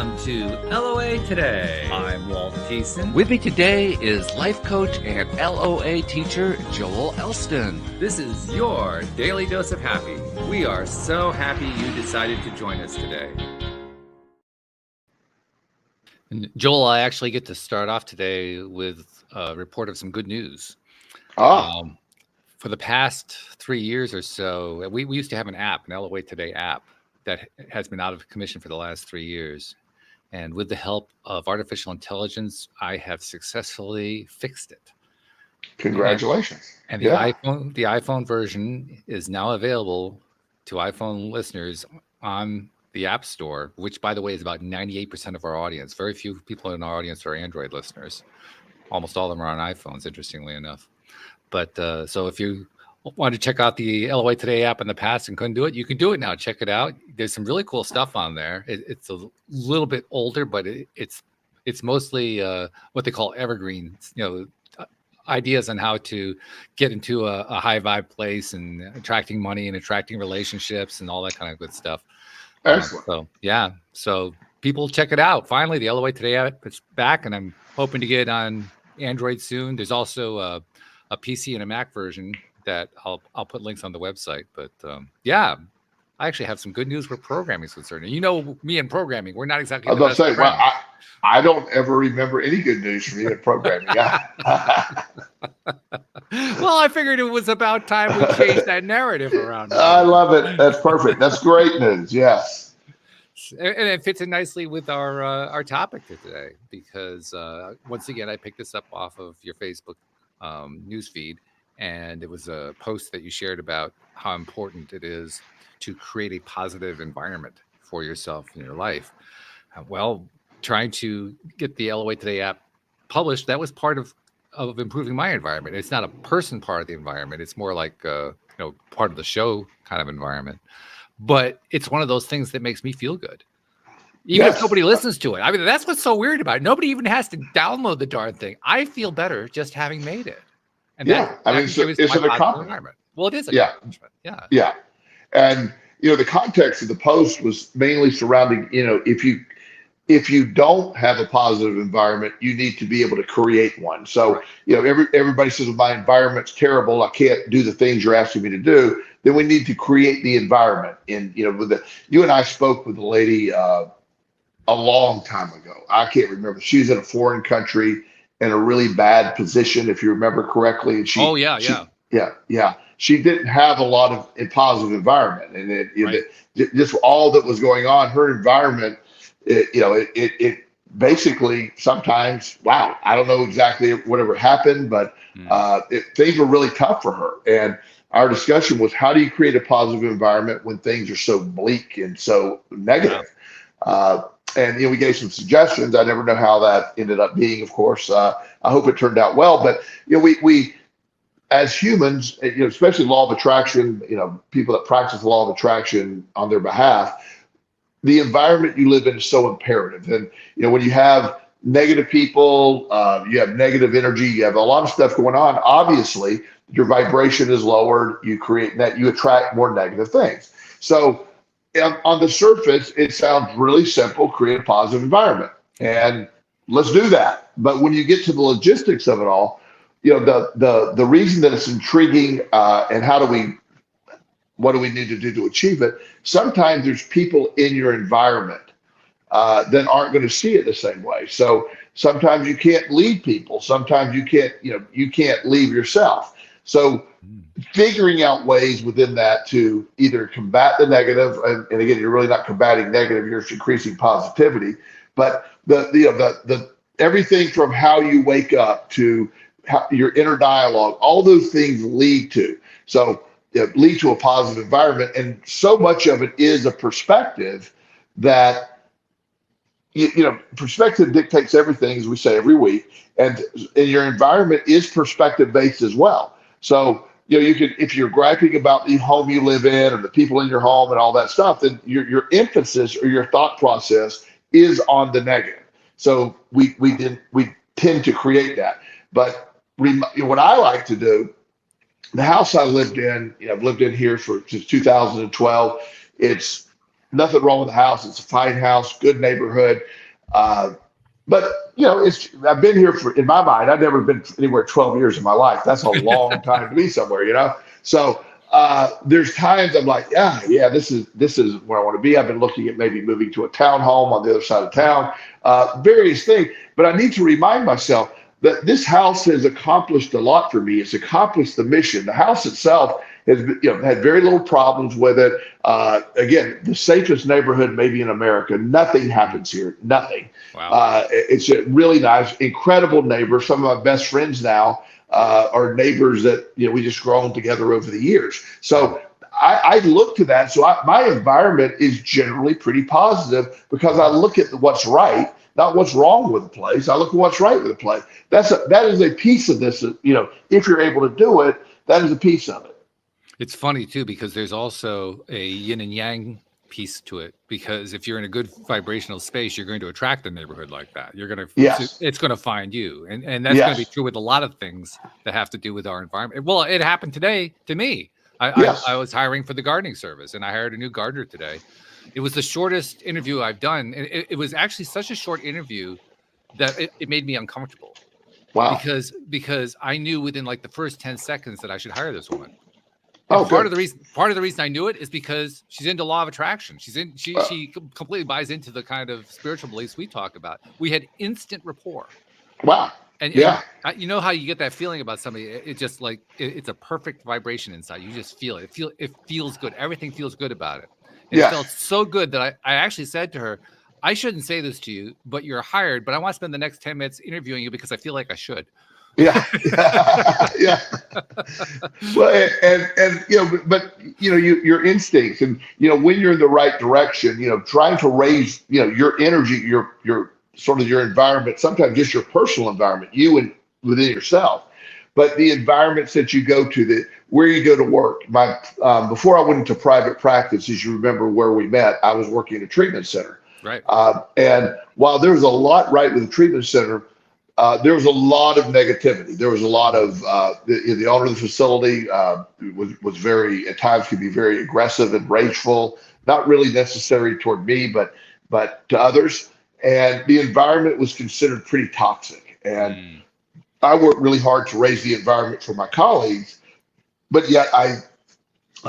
Welcome to LOA Today. I'm Walt Thiessen. With me today is life coach and LOA teacher Joel Elston. This is your daily dose of happy. We are so happy you decided to join us today. And Joel, I actually get to start off today with a report of some good news. For the past 3 years or so, we used to have an app, an LOA Today app, that has been out of commission for the last 3 years. And with the help of artificial intelligence, I have successfully fixed it. Congratulations. And the iPhone version is now available to iPhone listeners on the App Store, which, by the way, is about 98% of our audience. Very few people in our audience are Android listeners. Almost all of them are on iPhones, interestingly enough. But so if you want to check out the LOA Today app in the past and couldn't do it, you can do it now. Check it out. There's some really cool stuff on there. It's a little bit older, but it's mostly what they call evergreen, ideas on how to get into a high vibe place and attracting money and attracting relationships and all that kind of good stuff. Excellent. So people check it out. Finally, the LOA Today app is back, and I'm hoping to get it on Android soon. There's also a PC and a Mac version that I'll put links on the website. But I actually have some good news where programming is concerned. And you know me and programming, we're not exactly. I was going to say, I don't ever remember any good news from you in programming. Well, I figured it was about time we changed that narrative around. I love it. That's perfect. That's great news. Yes. And it fits in nicely with our topic for today, because once again, I picked this up off of your Facebook news feed. And it was a post that you shared about how important it is to create a positive environment for yourself in your life. Well, trying to get the LOA Today app published, that was part of improving my environment. It's not a person part of the environment. It's more like part of the show kind of environment. But it's one of those things that makes me feel good. Even if nobody listens to it. I mean, that's what's so weird about it. Nobody even has to download the darn thing. I feel better just having made it. And it's an accomplishment. Well, it is an accomplishment. Yeah. And, the context of the post was mainly surrounding, if you don't have a positive environment, you need to be able to create one. So, everybody says, well, my environment's terrible, I can't do the things you're asking me to do. Then we need to create the environment. And, you and I spoke with a lady a long time ago. I can't remember. She was in a foreign country in a really bad position, if you remember correctly. And she didn't have a lot of a positive environment, and it just all that was going on. Her environment, it basically sometimes, I don't know exactly whatever happened, but things were really tough for her. And our discussion was, how do you create a positive environment when things are so bleak and so negative? And we gave some suggestions. I never know how that ended up being, of course. I hope it turned out well. But we as humans, especially law of attraction, people that practice the law of attraction on their behalf, the environment you live in is so imperative. And when you have negative people, you have negative energy, you have a lot of stuff going on. Obviously, your vibration is lowered. You create that, you attract more negative things. So on the surface, it sounds really simple: create a positive environment, and let's do that. But when you get to the logistics of it all, the reason that it's intriguing, and what do we need to do to achieve it? Sometimes there's people in your environment that aren't going to see it the same way. So sometimes you can't lead people. Sometimes you can't leave yourself. So figuring out ways within that to either combat the negative, and again, you're really not combating negative, you're increasing positivity. But the everything from how you wake up to how your inner dialogue, all those things lead to a positive environment. And so much of it is a perspective that perspective dictates everything, as we say every week, and your environment is perspective based as well. So you can, if you're griping about the home you live in or the people in your home and all that stuff, then your emphasis or your thought process is on the negative. So we tend to create that. But what I like to do, the house I lived in, I've lived in here since 2012. It's nothing wrong with the house. It's a fine house, good neighborhood. But I've been here in my mind, I've never been anywhere 12 years in my life. That's a long time to be somewhere. So there's times I'm like, yeah, this is where I want to be. I've been looking at maybe moving to a townhome on the other side of town, various things. But I need to remind myself that this house has accomplished a lot for me. It's accomplished the mission. The house itself has had very little problems with it. Again, the safest neighborhood maybe in America. Nothing happens here. Nothing. Wow. It's a really nice, incredible neighbor. Some of my best friends now are neighbors that we just grown together over the years. So I look to that. So my environment is generally pretty positive because I look at what's right, not what's wrong with the place. I look at what's right with the place. That is a piece of this. If you're able to do it, that is a piece of it. It's funny too, because there's also a yin and yang piece to it, because if you're in a good vibrational space, you're going to attract a neighborhood like that. It's going to find you. And that's going to be true with a lot of things that have to do with our environment. Well, it happened today to me. I was hiring for the gardening service, and I hired a new gardener today. It was the shortest interview I've done. And it was actually such a short interview that it made me uncomfortable. Wow. Because I knew within like the first 10 seconds that I should hire this woman. Part of the reason I knew it is because she's into law of attraction. She completely buys into the kind of spiritual beliefs we talk about. We had instant rapport. Wow. And you know how you get that feeling about somebody? It's just like it's a perfect vibration inside. You just feel it. It feels good. Everything feels good about it. And it felt so good that I actually said to her, I shouldn't say this to you, but you're hired, but I want to spend the next 10 minutes interviewing you because I feel like I should. Yeah. Well, but your instincts, and when you're in the right direction, trying to raise your energy, your sort of your environment, sometimes just your personal environment, you and within yourself, but the environments that you go to, where you go to work. Before I went into private practice, as you remember where we met, I was working at a treatment center. Right. And while there was a lot right with the treatment center, there was a lot of negativity. There was a lot of the owner of the facility was very, at times, could be very aggressive and rageful. Not really necessary toward me, but to others. And the environment was considered pretty toxic. And I worked really hard to raise the environment for my colleagues, but yet I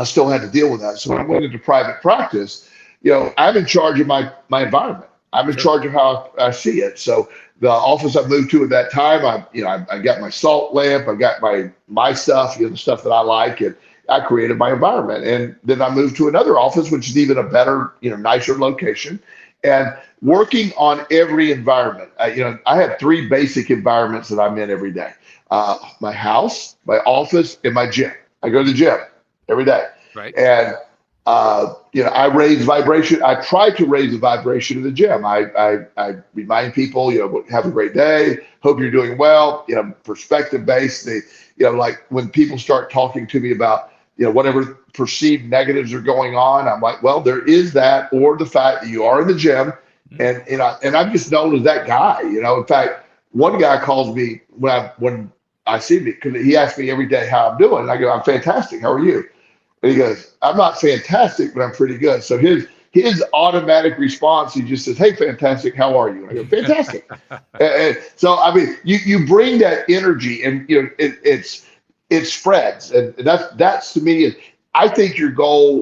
still had to deal with that. So when I went into private practice, I'm in charge of my environment. I'm in charge of how I see it. So the office I moved to at that time, I got my salt lamp, I got my stuff, the stuff that I like, and I created my environment. And then I moved to another office, which is even a better, nicer location. And working on every environment, I have 3 basic environments that I'm in every day: my house, my office, and my gym. I go to the gym every day, right? And I raise vibration. I try to raise the vibration of the gym. I remind people, have a great day. Hope you're doing well. Perspective based. Like when people start talking to me about, whatever perceived negatives are going on, I'm like, well, there is that, or the fact that you are in the gym, and I'm just known as that guy. In fact, one guy calls me when I see me, because he asks me every day how I'm doing. And I go, I'm fantastic. How are you? And he goes, I'm not fantastic, but I'm pretty good. So his automatic response, he just says, hey, fantastic, how are you? And I go, fantastic. And so, I mean, you bring that energy, and it spreads. And that's to me, I think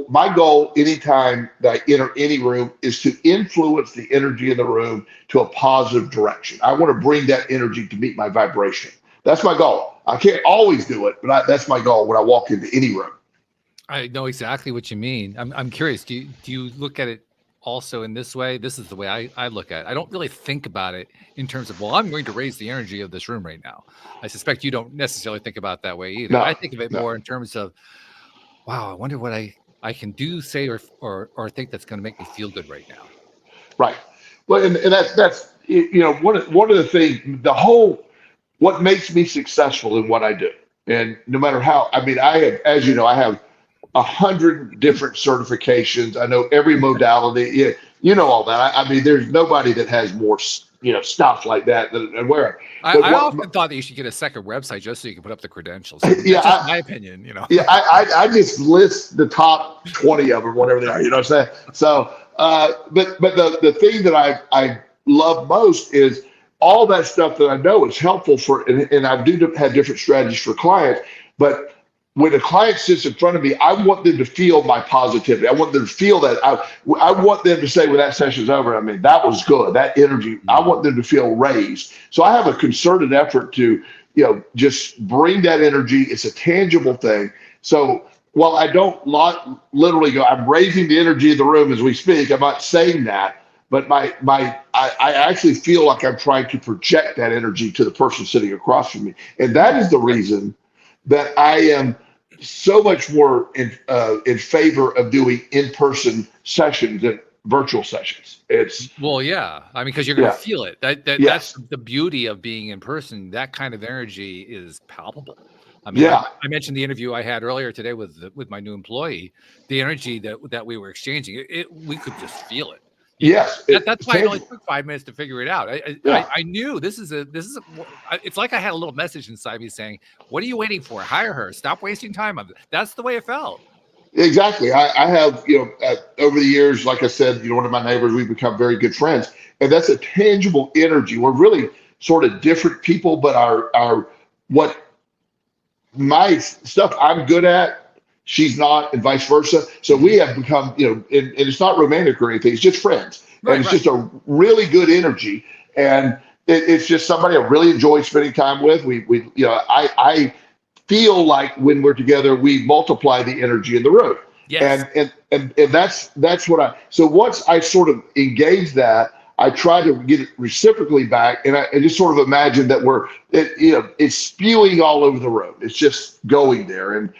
my goal anytime that I enter any room is to influence the energy in the room to a positive direction. I want to bring that energy to meet my vibration. That's my goal. I can't always do it, but that's my goal when I walk into any room. I know exactly what you mean. I'm curious. Do you look at it also in this way? This is the way I look at it. I don't really think about it in terms of, well, I'm going to raise the energy of this room right now. I suspect you don't necessarily think about it that way either. I think of it more in terms of, wow, I wonder what I can do, say, or think that's going to make me feel good right now. Right. Well, and that's one of the things, what makes me successful in what I do. And no matter how, I mean, I have, as you know, I have 100 different certifications. I know every modality. All that. I mean, there's nobody that has more, stuff like that than where. I often thought that you should get a second website just so you can put up the credentials. That's just my opinion. Yeah, I just list the top 20 of them, whatever they are. You know what I'm saying? So, but the thing that I love most is all that stuff that I know is helpful for, and I do have different strategies for clients, but when a client sits in front of me, I want them to feel my positivity. I want them to feel that. I want them to say when that session's over, I mean, that was good, that energy. I want them to feel raised. So I have a concerted effort to, just bring that energy. It's a tangible thing. So while I don't literally go, I'm raising the energy of the room as we speak. I'm not saying that, but I actually feel like I'm trying to project that energy to the person sitting across from me. And that is the reason that I am so much more in favor of doing in-person sessions than virtual sessions. Yeah. I mean, because you're going to feel it. Yes. That's the beauty of being in person. That kind of energy is palpable. I mean, I mentioned the interview I had earlier today with my new employee. The energy that we were exchanging, we could just feel it. Yes, that's why it only took 5 minutes to figure it out. I knew this is it's like I had a little message inside me saying, "What are you waiting for? Hire her. Stop wasting time on it." That's the way it felt. Exactly. I have, over the years, like I said, one of my neighbors, we've become very good friends, and that's a tangible energy. We're really sort of different people, but our what my stuff I'm good at, she's not, and vice versa. So we have become, and it's not romantic or anything. It's just friends, and it's just a really good energy, and it's just somebody I really enjoy spending time with. I feel like when we're together, we multiply the energy in the room. Yes. And that's what so once I sort of engage that, I try to get it reciprocally back, and I just sort of imagine that it's spewing all over the room. It's just going there, and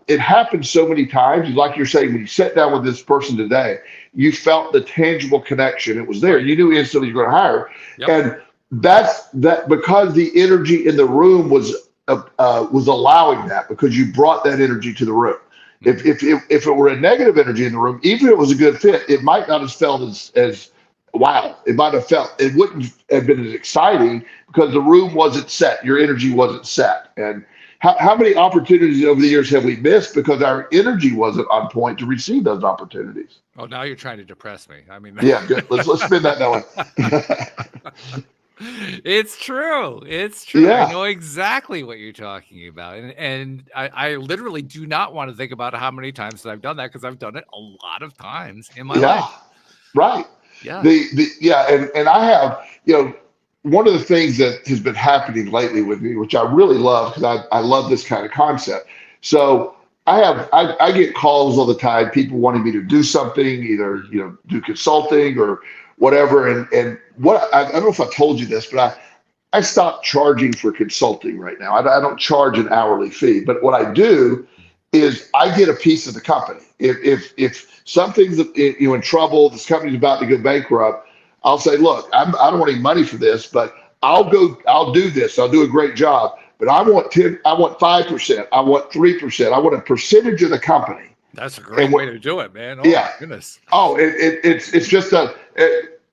it happens so many times. Like you're saying, when you sat down with this person today, you felt the tangible connection. It was there. You knew instantly you're going to hire, and that's because the energy in the room was allowing that, because you brought that energy to the room. If it were a negative energy in the room, even if it was a good fit, it might not have felt as wow. It wouldn't have been as exciting because the room wasn't set. Your energy wasn't set. And how many opportunities over the years have we missed because our energy wasn't on point to receive those opportunities? Oh, now you're trying to depress me. I mean, yeah, good. Let's spin that way. It's true. It's true. Yeah. I know exactly what you're talking about. And I literally do not want to think about how many times that I've done that, because I've done it a lot of times in my life. Right. Yeah. And I have, one of the things that has been happening lately with me, which I really love, because I love this kind of concept. So I get calls all the time, people wanting me to do something, either, do consulting or whatever. And what, I don't know if I told you this, but I stopped charging for consulting right now. I don't charge an hourly fee, but what I do is I get a piece of the company. If something's in trouble, this company's about to go bankrupt, I'll say, look, I don't want any money for this, but I'll do this. I'll do a great job, but I want 5%. I want 3%. I want a percentage of the company. That's a great way to do it, man. Oh, yeah. My goodness. Oh, it's just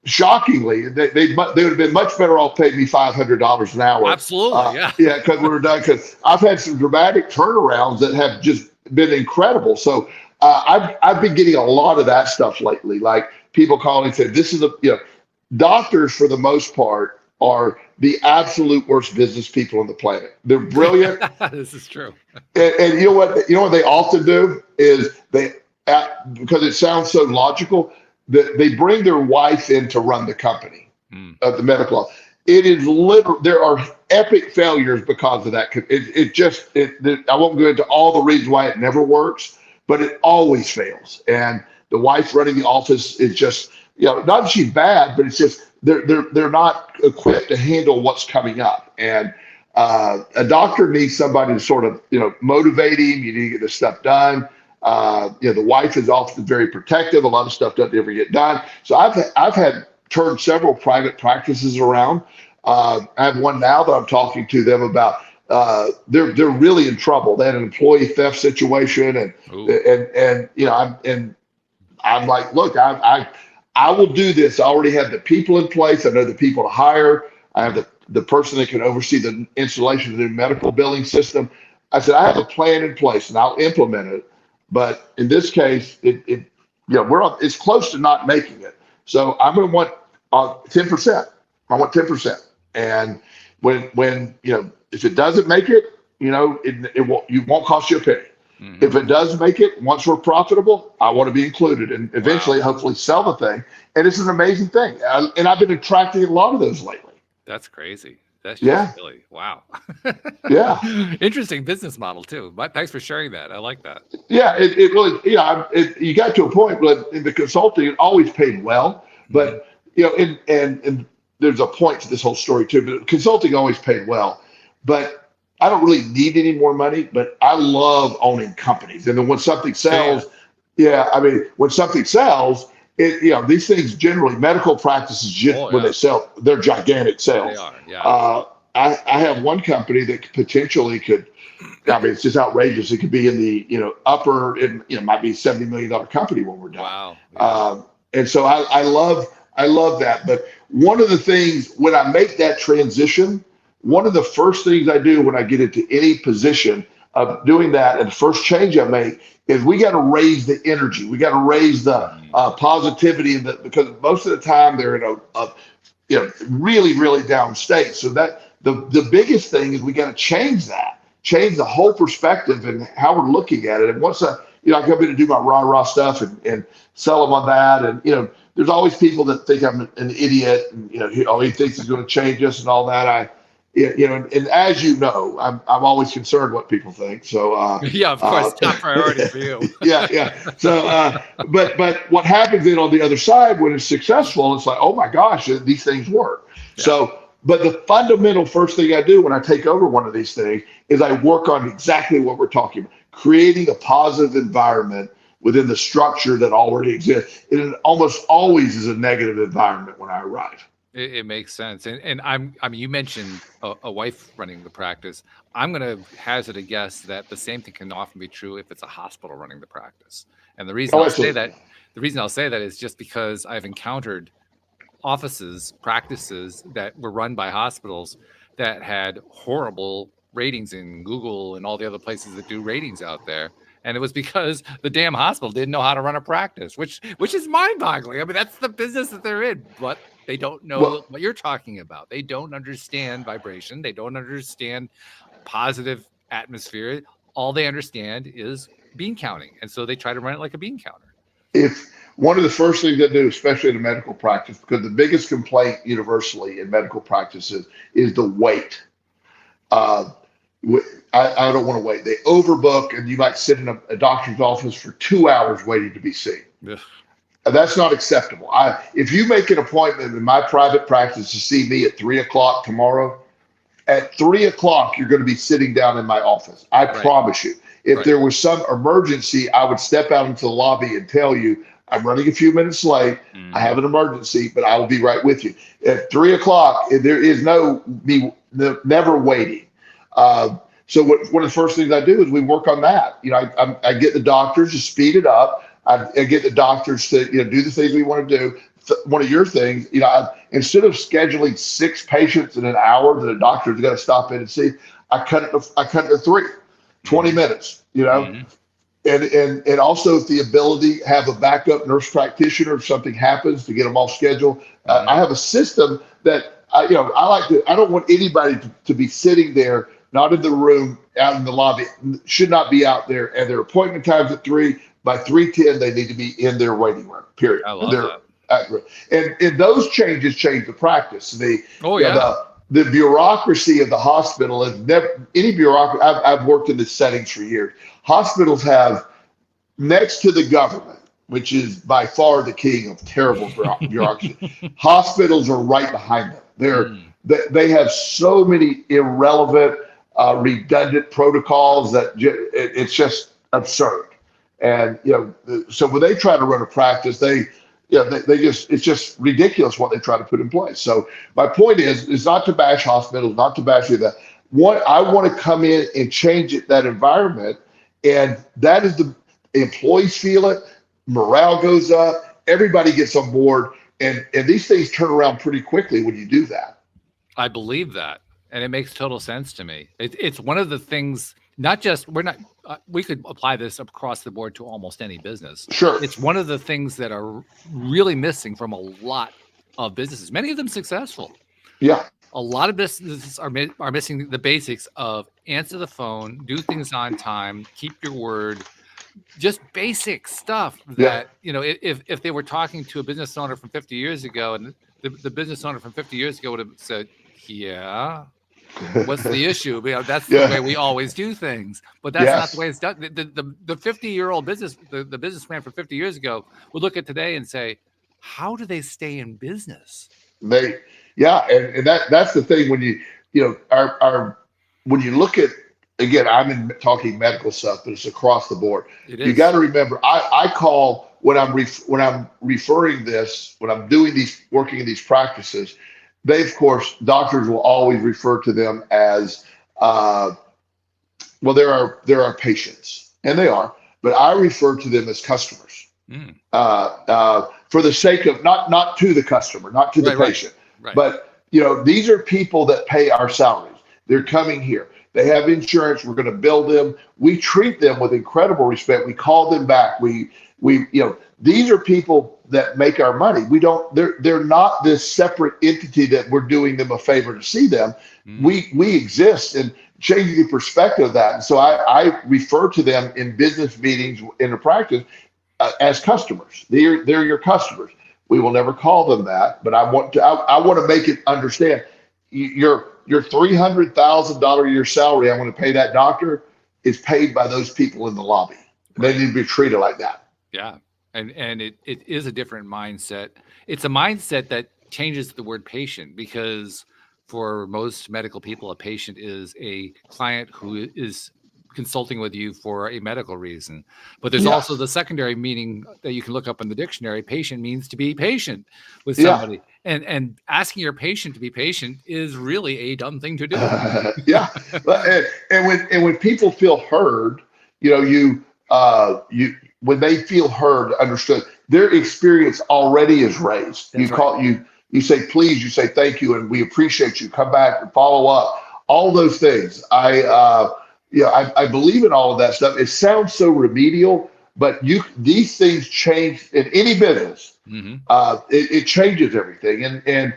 shockingly, they would have been much better off paying me $500 an hour. Absolutely, yeah. Yeah, because we were done. Because I've had some dramatic turnarounds that have just been incredible. So I've been getting a lot of that stuff lately. Like people calling and saying, "This is doctors for the most part are the absolute worst business people on the planet. They're brilliant." This is true. And you know what they often do is because it sounds so logical, that they bring their wife in to run the company of the medical office. It is literal. There are epic failures because of that. I won't go into all the reasons why it never works, but it always fails. And the wife running the office is just, not that she's bad, but it's just they're not equipped to handle what's coming up. And a doctor needs somebody to sort of motivate him. You need to get this stuff done. The wife is often very protective. A lot of stuff doesn't ever get done. So I've had turned several private practices around. I have one now that I'm talking to them about. They're really in trouble. They had an employee theft situation, and I'm like, look, I will do this. I already have the people in place. I know the people to hire. I have the person that can oversee the installation of the new medical billing system. I said, I have a plan in place and I'll implement it. But in this case, it's close to not making it. So I'm going to want 10%. I want 10%. And when if it doesn't make it, it won't cost you a penny. Mhm. If it does make it, once we're profitable, I want to be included and eventually, hopefully, sell the thing. And it's an amazing thing. And I've been attracting a lot of those lately. That's crazy. That's just silly. Wow. Yeah. Interesting business model too. But thanks for sharing that. I like that. Yeah, it really, you got to a point, but in the consulting, it always paid well. But, and there's a point to this whole story too, but consulting always paid well. But I don't really need any more money, but I love owning companies. And then when something sells, when something sells, these things generally, medical practices, when they sell, they're gigantic sales. They are, yeah. I have one company that potentially could, it's just outrageous. It could be in the, upper, it might be a $70 million company when we're done. Wow. Yeah. And so I love that. But one of the things when I make that transition, one of the first things I do when I get into any position of doing that, and the first change I make is we got to raise the energy. We got to raise the positivity, because most of the time they're in a really, really down state. So that the biggest thing is we got to change the whole perspective and how we're looking at it. And once I come in to do my rah-rah stuff and sell them on that, and there's always people that think I'm an idiot, and he thinks he's going to change us and all that. And as you know, I'm always concerned what people think. So yeah, of course, top priority for you. yeah. So but what happens then on the other side when it's successful, it's like, oh my gosh, these things work. Yeah. So, but the fundamental first thing I do when I take over one of these things is I work on exactly what we're talking about, creating a positive environment within the structure that already exists. It almost always is a negative environment when I arrive. It makes sense. And you mentioned a wife running the practice. I'm going to hazard a guess that the same thing can often be true if it's a hospital running the practice. And the reason I'll say that is just because I've encountered practices that were run by hospitals that had horrible ratings in Google and all the other places that do ratings out there. And it was because the damn hospital didn't know how to run a practice, which is mind-boggling. I mean, that's the business that they're in, but they don't know what you're talking about. They don't understand vibration. They don't understand positive atmosphere. All they understand is bean counting. And so they try to run it like a bean counter. If one of the first things I do, especially in a medical practice, because the biggest complaint universally in medical practices is the wait. I don't want to wait. They overbook, and you might sit in a doctor's office for 2 hours waiting to be seen. Yeah. That's not acceptable. If you make an appointment in my private practice to see me at 3:00 tomorrow, at 3:00 you're going to be sitting down in my office. I promise you. If there was some emergency, I would step out into the lobby and tell you, I'm running a few minutes late. I have an emergency, but I will be right with you. At 3:00, there is never waiting. So one of the first things I do is we work on that. I get the doctors to speed it up. I get the doctors to do the things we want to do. One of your things, instead of scheduling 6 patients in an hour that a doctor's got to stop in and see, I cut it to 3, 20 minutes. And also the ability to have a backup nurse practitioner if something happens to get them all scheduled. I have a system that I don't want anybody to be sitting there, not in the room, out in the lobby, should not be out there. And their appointment time's at 3. By 3:10, they need to be in their waiting room, period. I love that. And those changes change the practice. The bureaucracy of the hospital is never any bureaucracy. I've worked in this settings for years. Hospitals have, next to the government, which is by far the king of terrible bureaucracy, hospitals are right behind them. They have so many irrelevant, redundant protocols that it's just absurd. And so when they try to run a practice, it's just ridiculous what they try to put in place. So my point is not to bash hospitals, not to bash that. I want to come in and change that environment, and that is the employees feel it, morale goes up, everybody gets on board, and these things turn around pretty quickly when you do that. I believe that, and it makes total sense to me. It's one of the things. not just we're not we could apply this across the board to almost any business. Sure. It's one of the things that are really missing from a lot of businesses, many of them successful. Yeah. A lot of businesses are missing the basics of answer the phone, do things on time, keep your word, just basic stuff that, if they were talking to a business owner from 50 years ago, and the business owner from 50 years ago would have said, yeah, what's the issue? That's the way we always do things, but that's not the way it's done. The 50-year-old the businessman from 50 years ago would look at today and say, how do they stay in business? And that's the thing when when you look at, again, I'm talking medical stuff, but it's across the board. You got to remember, I call when I'm referring this, when I'm working in these practices, of course, doctors will always refer to them as, there are patients, and they are, but I refer to them as customers. For the sake of not to the customer, not to the patient, but these are people that pay our salaries. They're coming here. They have insurance. We're going to bill them. We treat them with incredible respect. We call them back. These are people that make our money. They're not this separate entity that we're doing them a favor to see them. We exist, and changing the perspective of that. And so I refer to them in business meetings in a practice as customers. They're your customers. We will never call them that, but I want to make it understand your $300,000 a year salary I want to pay that doctor is paid by those people in the lobby. They need to be treated like that. Yeah. And it is a different mindset. It's a mindset that changes the word patient, because for most medical people, a patient is a client who is consulting with you for a medical reason. But there's also the secondary meaning that you can look up in the dictionary. Patient means to be patient with somebody. And asking your patient to be patient is really a dumb thing to do. And when people feel heard, when they feel heard, understood, their experience already is raised. You say please, you say thank you, and we appreciate you. Come back and follow up. All those things. I believe in all of that stuff. It sounds so remedial, but these things change in any business. It changes everything. And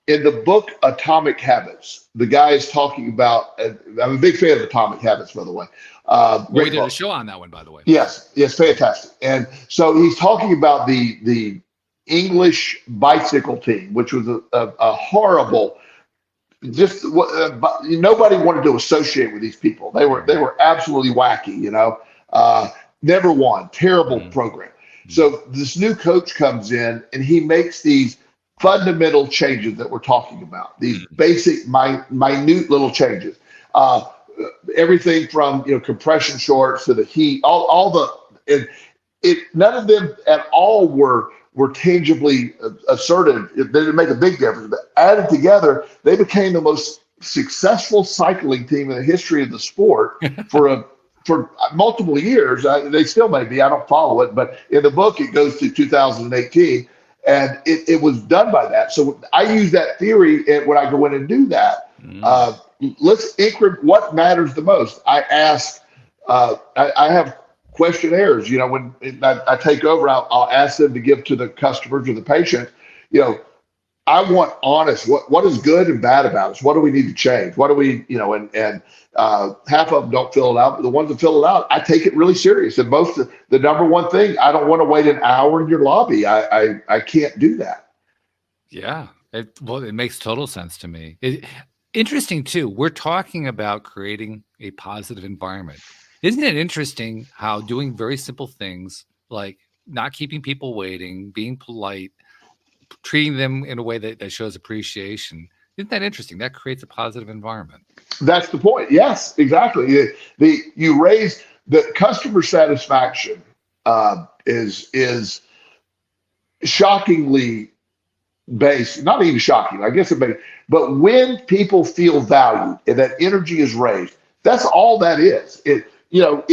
in the book Atomic Habits, the guy is talking about. I'm a big fan of Atomic Habits, by the way. We did a show on that one, by the way. Yes, fantastic. And so he's talking about the English bicycle team, which was a horrible. Nobody wanted to associate with these people. They were absolutely wacky, never won, terrible program. So this new coach comes in and he makes these fundamental changes that we're talking about, these basic, minute little changes. Everything from compression shorts to the heat, none of them at all were tangibly assertive. They didn't make a big difference, but added together, they became the most successful cycling team in the history of the sport for multiple years. They still may be. I don't follow it, but in the book it goes to 2018, and it was done by that. So I use that theory when I go in and do that. Let's increment what matters the most. I ask. I have questionnaires. When I take over, I'll ask them to give to the customers or the patient. I want honest. What is good and bad about us? What do we need to change? What do we, and half of them don't fill it out, but the ones that fill it out, I take it really serious. And the number one thing, I don't want to wait an hour in your lobby. I can't do that. Yeah. It makes total sense to me. Interesting too. We're talking about creating a positive environment. Isn't it interesting how doing very simple things like not keeping people waiting, being polite, treating them in a way that shows appreciation, isn't that interesting? That creates a positive environment. That's the point. Yes, exactly. You raise the customer satisfaction is shockingly based, not even shocking, I guess but when people feel valued and that energy is raised, that's all that is. I have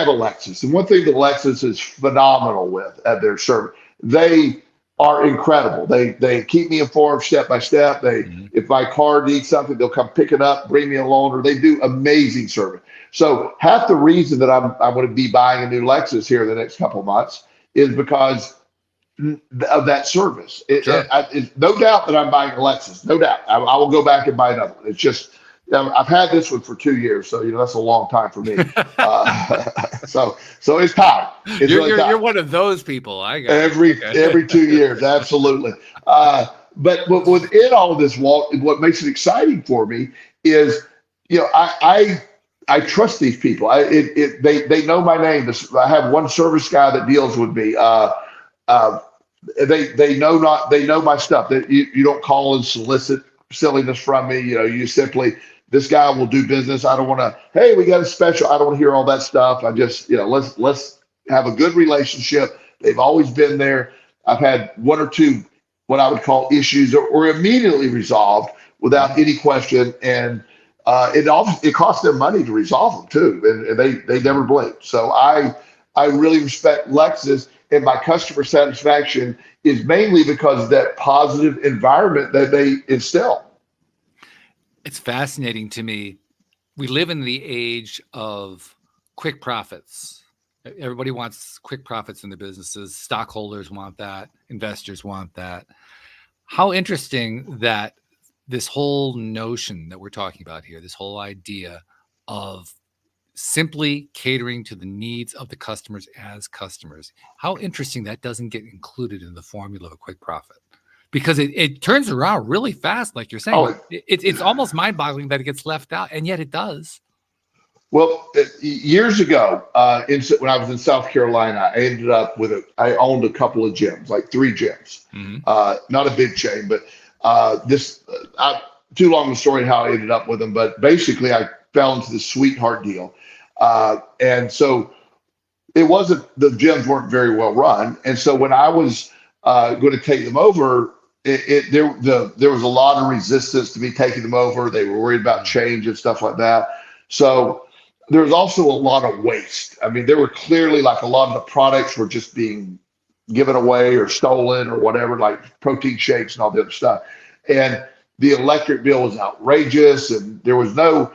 a Lexus, and one thing that Lexus is phenomenal with at their service, they are incredible. They keep me informed step by step. If my car needs something, they'll come pick it up, bring me a loaner. They do amazing service. So half the reason that I'm going to be buying a new Lexus here in the next couple of months is because of that service. Sure. It's no doubt that I'm buying a Lexus. No doubt. I will go back and buy another one. It's just, I've had this one for 2 years, so that's a long time for me. So it's time. It's really time. You're one of those people. I got every 2 years, absolutely. But within all of this, Walt, what makes it exciting for me is, I trust these people. They know my name. I have one service guy that deals with me. They know my stuff. That you don't call and solicit silliness from me. You simply, this guy will do business. I don't want to, hey, we got a special. I don't want to hear all that stuff. I just, let's have a good relationship. They've always been there. I've had one or two what I would call issues or immediately resolved without any question. And it costs them money to resolve them too. And they never blink. So I really respect Lexus, and my customer satisfaction is mainly because of that positive environment that they instill. It's fascinating to me. We live in the age of quick profits. Everybody wants quick profits in their businesses. Stockholders want that. Investors want that. How interesting that this whole notion that we're talking about here, this whole idea of simply catering to the needs of the customers as customers. How interesting that doesn't get included in the formula of a quick profit, because it turns around really fast, like you're saying. It's almost mind-boggling that it gets left out, and yet it does. Well, years ago, when I was in South Carolina, I ended up I owned a couple of gyms, like 3 gyms. Not a big chain, but too long a story how I ended up with them. But basically, I fell into the sweetheart deal. And so the gyms weren't very well run. And so when I was going to take them over, there was a lot of resistance to me taking them over. They were worried about change and stuff like that. So there was also a lot of waste. I mean, there were clearly, like, a lot of the products were just being given away or stolen or whatever, like protein shakes and all the other stuff. And the electric bill was outrageous, and there was no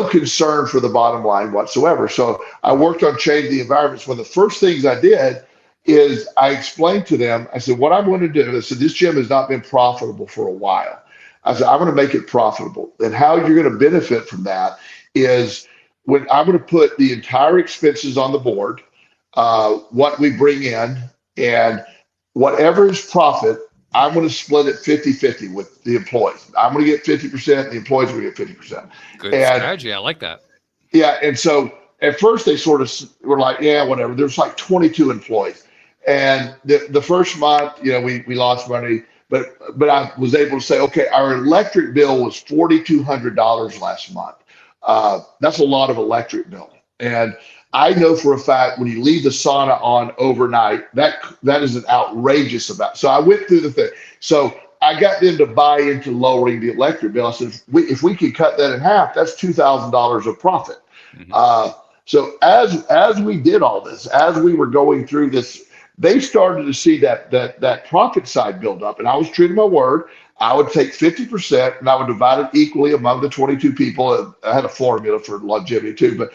concern for the bottom line whatsoever. So I worked on changing the environments. One of the first things I did is I explained to them, I said, what I'm going to do, I said, this gym has not been profitable for a while. I said, I'm going to make it profitable. And how you're going to benefit from that is when I'm going to put the entire expenses on the board, what we bring in, and whatever is profit, I'm going to split it 50-50 with the employees. I'm going to get 50%, the employees will get 50%. Good strategy. I like that. Yeah. And so at first they sort of were like, yeah, whatever. There's like 22 employees. And the first month, we lost money, but I was able to say, okay, our electric bill was $4,200 last month. That's a lot of electric bill. And I know for a fact when you leave the sauna on overnight, that is an outrageous amount. So I went through the thing. So I got them to buy into lowering the electric bill. I said, if we could cut that in half, that's $2,000 of profit. So as we did all this, as we were going through this, they started to see that profit side build up. And I was true to my word. I would take 50% and I would divide it equally among the 22 people. I had a formula for longevity too, but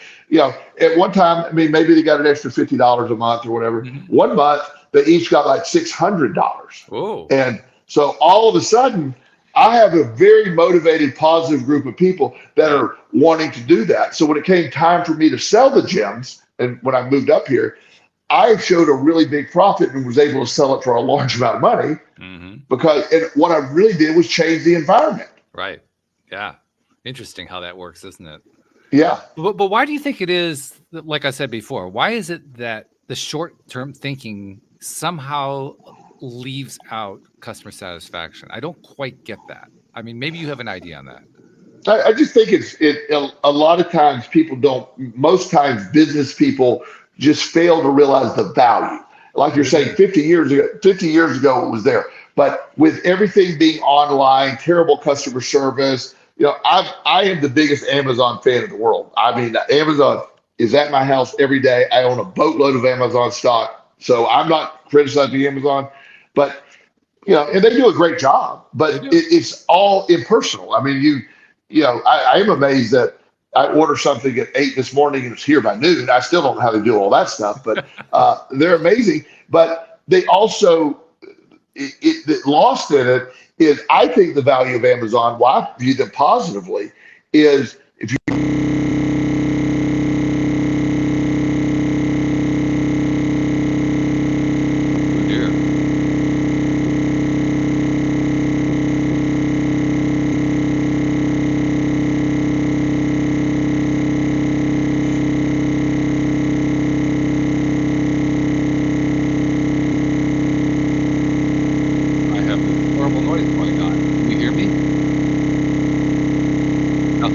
at one time, I mean, maybe they got an extra $50 a month or whatever. 1 month, they each got like $600. Whoa. And so all of a sudden, I have a very motivated, positive group of people that are wanting to do that. So when it came time for me to sell the gyms, and when I moved up here, I showed a really big profit and was able to sell it for a large amount of money because what I really did was change the environment. Right. Yeah. Interesting how that works, isn't it? Yeah. But why do you think it is, like I said before, why is it that the short-term thinking somehow leaves out customer satisfaction? I don't quite get that. I mean, maybe you have an idea on that. I just think a lot of times most times business people just fail to realize the value. Like you're saying, 50 years ago it was there. But with everything being online, terrible customer service, I am the biggest Amazon fan in the world. I mean, Amazon is at my house every day. I own a boatload of Amazon stock. So I'm not criticizing Amazon. But and they do a great job, They but do. it's all impersonal. I mean, I am amazed that I order something at 8 this morning and it's here by noon. I still don't know how they do all that stuff, but they're amazing. But they also, lost in it is, I think the value of Amazon, why I view them positively, is if you Oh dear. I have this horrible noise going on. Can you hear me? Oh,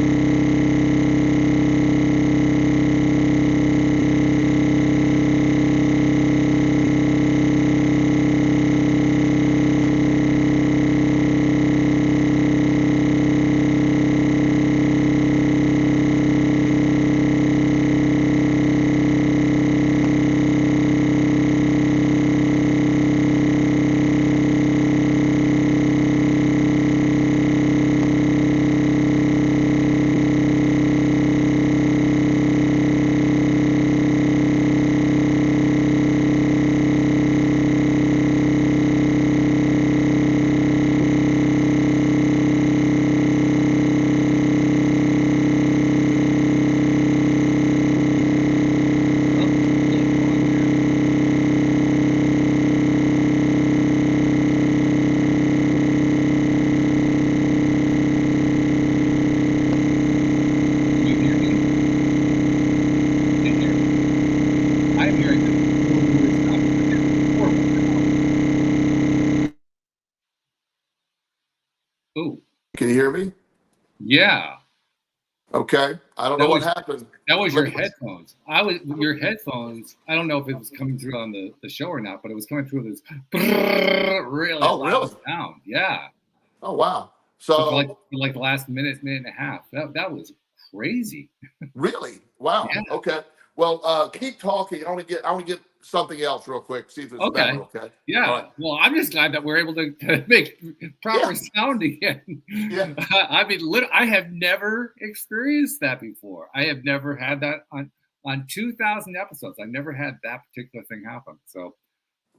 can you hear me? Can you hear me? I'm hearing this little weird stuff. It's horrible sound. Ooh, can you hear me? yeah. Okay, I don't know That what was happened. that was your headphones. Your headphones. I don't know if it was coming through on the show or not, but it was coming through this really Oh, loud really? sound. Yeah. Oh, wow. So for So like the last minute and a half, that was crazy. really, wow. Yeah. Okay. Well, keep talking. I want to get something else real quick. See if it's better. Okay. Okay. All right. Yeah. Well, I'm just glad that we're able to make proper Yeah. sound again. Yeah. I mean, I have never experienced that before. I have never had that on 2,000 episodes. I never had that particular thing happen. So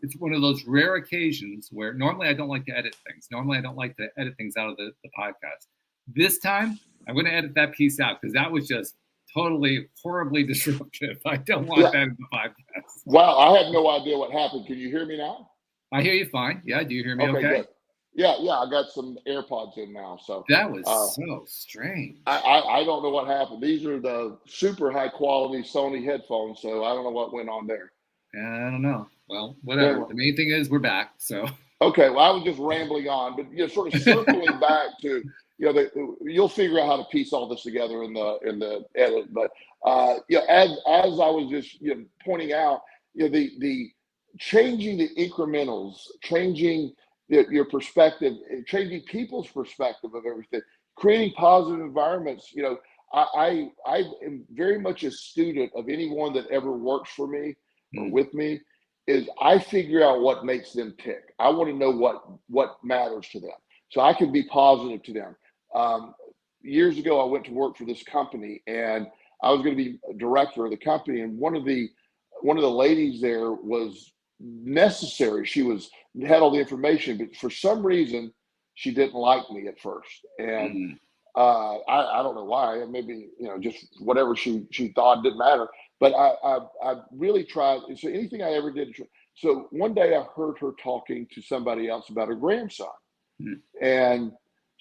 it's one of those rare occasions where normally I don't like to edit things. Normally I don't like to edit things out of the podcast. This time I'm going to edit that piece out because that was just totally horribly disruptive. I don't want Yeah. that in the podcast. Wow. I have no idea what happened. Can you hear me now? I hear you fine. Yeah, do you hear me Okay, okay? good. Yeah. Yeah. I got some AirPods in now. So That was uh, so strange. I don't know what happened. These are the super high quality Sony headphones. So I don't know what went on there. I don't know. Well, whatever. Anyway. The main thing is we're back. So Okay, well, I was just rambling on, but sort of circling back to you'll figure out how to piece all this together in the edit. But as I was just pointing out, the changing the incrementals, changing your perspective, changing people's perspective of everything, creating positive environments. I am very much a student of anyone that ever works for me or with me. Is I figure out what makes them tick. I want to know what matters to them, so I can be positive to them. Years ago, I went to work for this company, and I was going to be a director of the company. And one of the ladies there was necessary. She had all the information, but for some reason, she didn't like me at first. And I don't know why. Maybe just whatever she thought didn't matter. But I really tried. So anything I ever did. So one day I heard her talking to somebody else about her grandson, and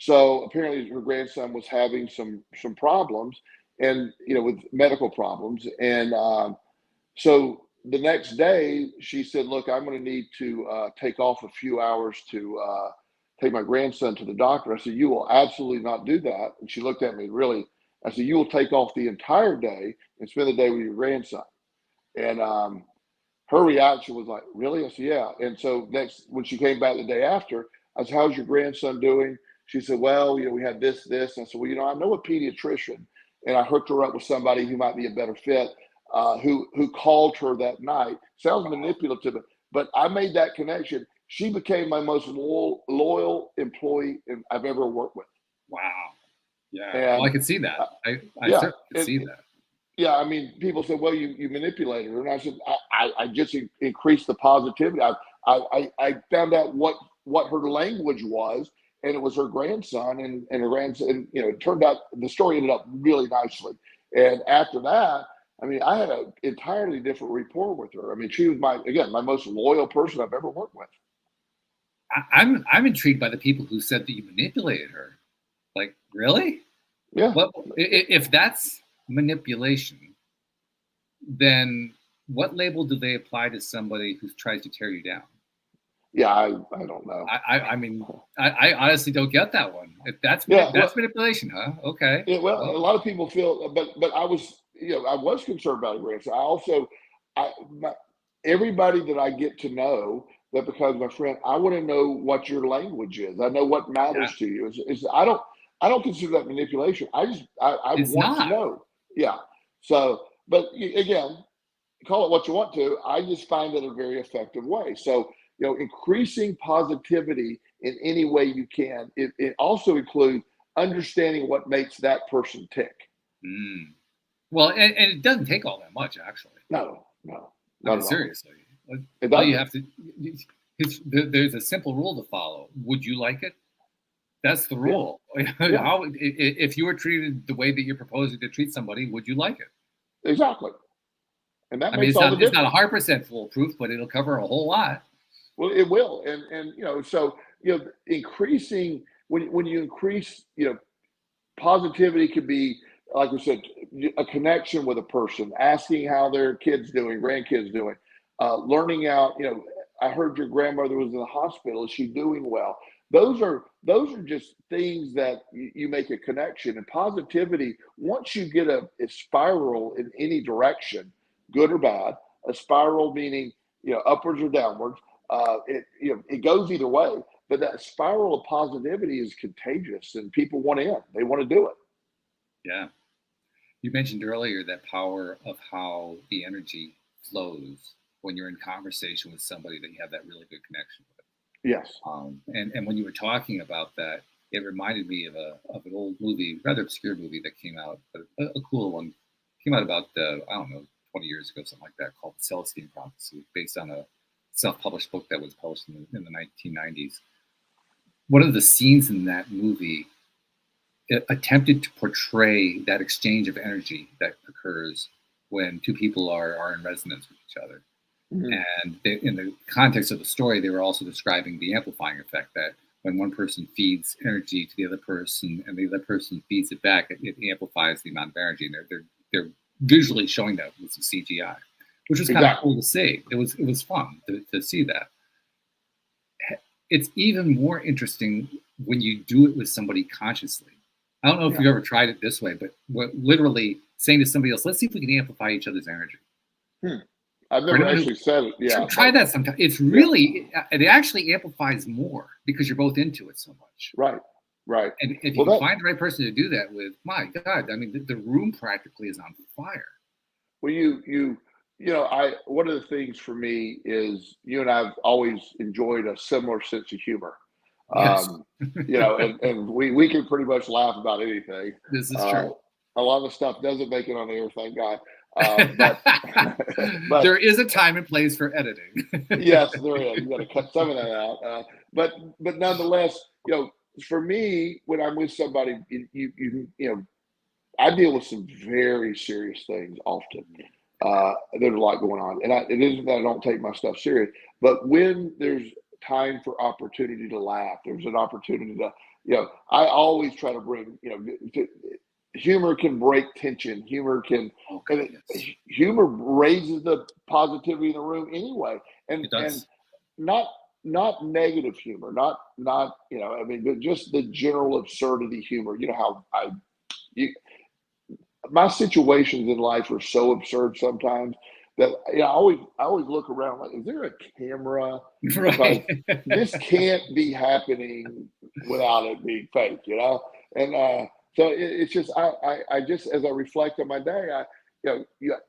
so apparently her grandson was having some problems, and with medical problems. And so the next day she said, "Look, I'm going to need to take off a few hours to take my grandson to the doctor." I said, "You will absolutely not do that." And she looked at me really. I said, "You will take off the entire day and spend the day with your grandson." And her reaction was like, "Really?" I said, "Yeah." And so when she came back the day after, I said, "How's your grandson doing?" She said, "Well, we had this. I said, "Well, I know a pediatrician," and I hooked her up with somebody who might be a better fit, who called her that night. Sounds manipulative, but I made that connection. she became my most loyal employee I've ever worked with. Wow. Yeah. And Well, I could see that. I yeah, certainly could see that. yeah. I mean, people said, "Well, you manipulated her," and I said, "I just increased the positivity. I found out what her language was, and it was her grandson, and her grandson. You know, it turned out the story ended up really nicely. And after that, I mean, I had an entirely different rapport with her. I mean, she was my most loyal person I've ever worked with. I'm intrigued by the people who said that you manipulated her. Like, really? Yeah. What if that's manipulation? Then what label do they apply to somebody who tries to tear you down? Yeah, I don't know. I mean, I honestly don't get that one. If that's manipulation, huh? Okay. Yeah, well, a lot of people feel, but I was, I was concerned about a grandson. I also, everybody that I get to know that becomes my friend, I want to know what your language is. I know what matters to you. I don't consider that manipulation. I want to know. Yeah. So, but again, call it what you want to. I just find it a very effective way. So, increasing positivity in any way you can. It also includes understanding what makes that person tick. Mm. Well, and it doesn't take all that much, actually. No. I mean, seriously. All you have to. There's a simple rule to follow. Would you like it? That's the rule. Yeah. How, if you were treated the way that you're proposing to treat somebody, would you like it? Exactly. And that makes all the difference. It's not 100% foolproof, but it'll cover a whole lot. Well, it will, and so increasing when you increase, positivity could be, like we said, a connection with a person, asking how their kids doing, grandkids doing, learning out. I heard your grandmother was in the hospital. Is she doing well? Those are just things that you make a connection. And positivity, once you get a spiral in any direction, good or bad, a spiral meaning upwards or downwards. It goes either way, but that spiral of positivity is contagious, and people want in. They want to do it. Yeah. You mentioned earlier that power of how the energy flows when you're in conversation with somebody that you have that really good connection with. Yes. And when you were talking about that, it reminded me of an old movie, rather obscure movie that came out, a cool one. Came out about 20 years ago, something like that, called The Celestine Prophecy, based on a self-published book that was published in the 1990s. One of the scenes in that movie attempted to portray that exchange of energy that occurs when two people are in resonance with each other. Mm-hmm. And in the context of the story, they were also describing the amplifying effect, that when one person feeds energy to the other person and the other person feeds it back, it amplifies the amount of energy. And they're visually showing that with some CGI, which was kind of cool to see. It was fun to see that. It's even more interesting when you do it with somebody consciously. I don't know if you've ever tried it this way, but literally saying to somebody else, let's see if we can amplify each other's energy. I've never actually said it. Yeah. Try that sometime. It's really, it actually amplifies more because you're both into it so much. Right. And if you can find the right person to do that with, my God, I mean, the room practically is on fire. Well, one of the things for me is you and I've always enjoyed a similar sense of humor. Yes. And we can pretty much laugh about anything. This is true. A lot of stuff doesn't make it on air, thank God. But there is a time and place for editing. Yes, there is. You got to cut some of that out. But nonetheless, for me, when I'm with somebody, I deal with some very serious things often. There's a lot going on, and it isn't that I don't take my stuff serious, but when there's time for opportunity to laugh, there's an opportunity to, I always try to bring, humor can break tension. Humor can, humor raises the positivity in the room anyway, and not negative humor, not but just the general absurdity humor. My situations in life are so absurd sometimes that I always look around like, is there a camera? Right. Because this can't be happening without it being fake, And so it's just I just, as I reflect on my day, as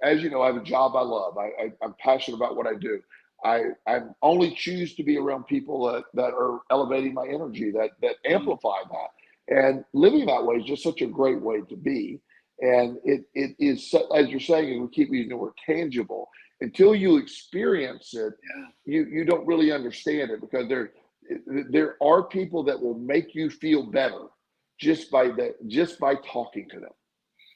I have a job I love. I'm passionate about what I do. I only choose to be around people that are elevating my energy, that amplify that. And living that way is just such a great way to be. And it is, as you're saying, and we keep using the word tangible, until you experience it, you don't really understand it, because there are people that will make you feel better just by talking to them.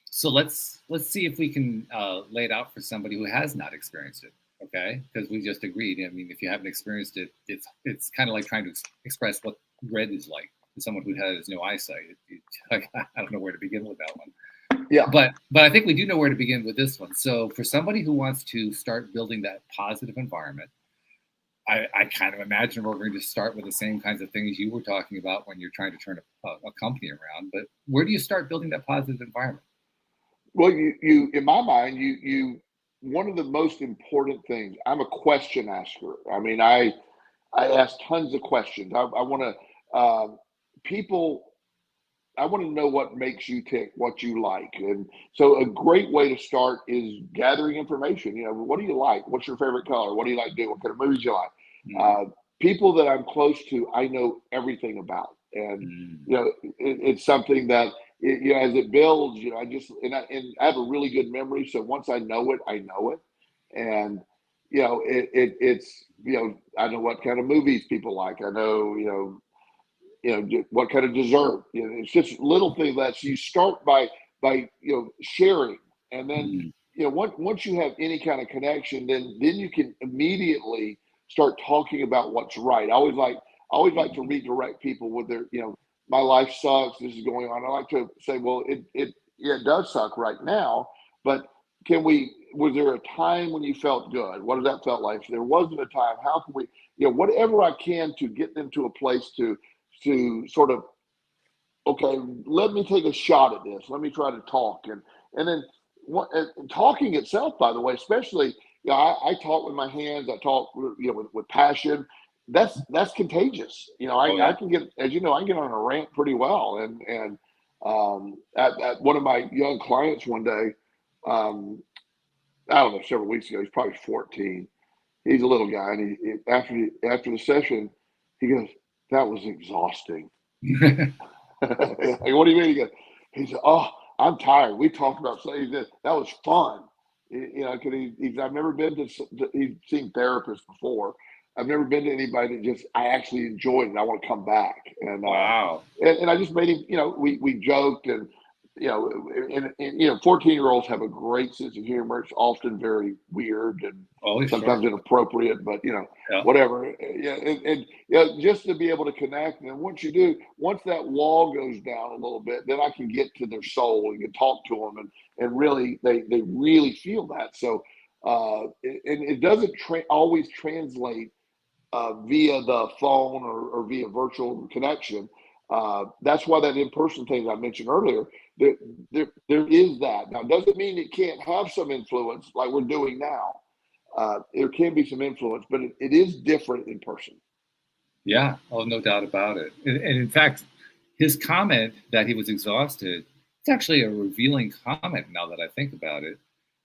So let's see if we can lay it out for somebody who has not experienced it. Okay, because we just agreed. I mean, if you haven't experienced it, it's kind of like trying to express what red is like to someone who has no eyesight. I don't know where to begin with that one. Yeah, but I think we do know where to begin with this one. So for somebody who wants to start building that positive environment, I kind of imagine we're going to start with the same kinds of things you were talking about when you're trying to turn a company around. But where do you start building that positive environment? Well, you in my mind, you one of the most important things. I'm a question asker. I mean, I ask tons of questions. I want to people. I want to know what makes you tick, what you like, and so a great way to start is gathering information. You know, what do you like? What's your favorite color? What do you like doing? What kind of movies you like? People that I'm close to, I know everything about, and you know, it's something that you know, as it builds, you know, I have a really good memory. So once I know it, and you know, it's you know, I know what kind of movies people like. I know what kind of dessert. You know, it's just little things that you start by you know, sharing, and then you know, once you have any kind of connection, then you can immediately start talking about what's right. I always like to redirect people with their, you know, my life sucks, this is going on. I like to say, well, it does suck right now, but was there a time when you felt good? What does that felt like? If there wasn't a time, how can we, you know, whatever I can to get them to a place to sort of, okay, let me take a shot at this. Let me try to talk. And then talking itself, by the way, especially, you know, I talk with my hands, I talk, you know, with passion. That's contagious. You know, I can get, as you know, I can get on a rant pretty well. And at one of my young clients one day, I don't know, several weeks ago, he's probably 14. He's a little guy. And after the session, he goes, "That was exhausting." Like, what do you mean? He said, "Oh, I'm tired. We talked about saying that was fun." You know, because I've never been he's seen therapists before. I've never been to anybody that I actually enjoyed it. I want to come back. And wow. And I just made him, you know, we joked, and you know, and you know, 14-year-olds have a great sense of humor. It's often very weird and sometimes inappropriate, but you know, whatever. Yeah, and yeah, just to be able to connect. And once that wall goes down a little bit, then I can get to their soul and can talk to them, and really, they really feel that. So, and it doesn't always translate via the phone or via virtual connection. That's why that in-person thing I mentioned earlier, there is that. Now, it doesn't mean it can't have some influence like we're doing now. There can be some influence, but it is different in person. Yeah, oh, no doubt about it. And in fact, his comment that he was exhausted, it's actually a revealing comment now that I think about it,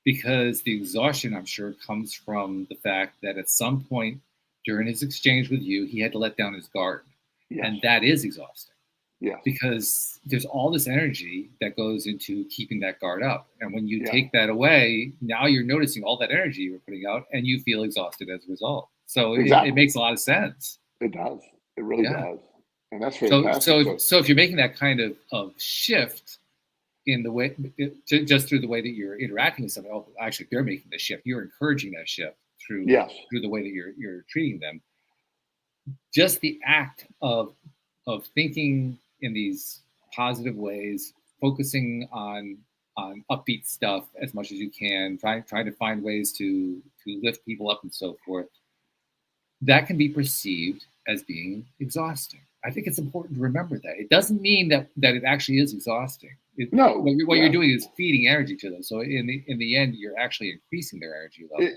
because the exhaustion, I'm sure, comes from the fact that at some point during his exchange with you, he had to let down his guard. Yes. And that is exhausting. Yeah. Because there's all this energy that goes into keeping that guard up. And when you take that away, now you're noticing all that energy you were putting out, and you feel exhausted as a result. So it makes a lot of sense. It does. It really does. And that's fantastic. So if you're making that kind of shift in the way, just through the way that you're interacting with someone, actually, they're making the shift. You're encouraging that shift through the way that you're treating them. Just the act of thinking in these positive ways, focusing on upbeat stuff as much as you can, trying to find ways to lift people up and so forth, that can be perceived as being exhausting. I think it's important to remember that. It doesn't mean that it actually is exhausting. What you're doing is feeding energy to them. So in the end, you're actually increasing their energy level.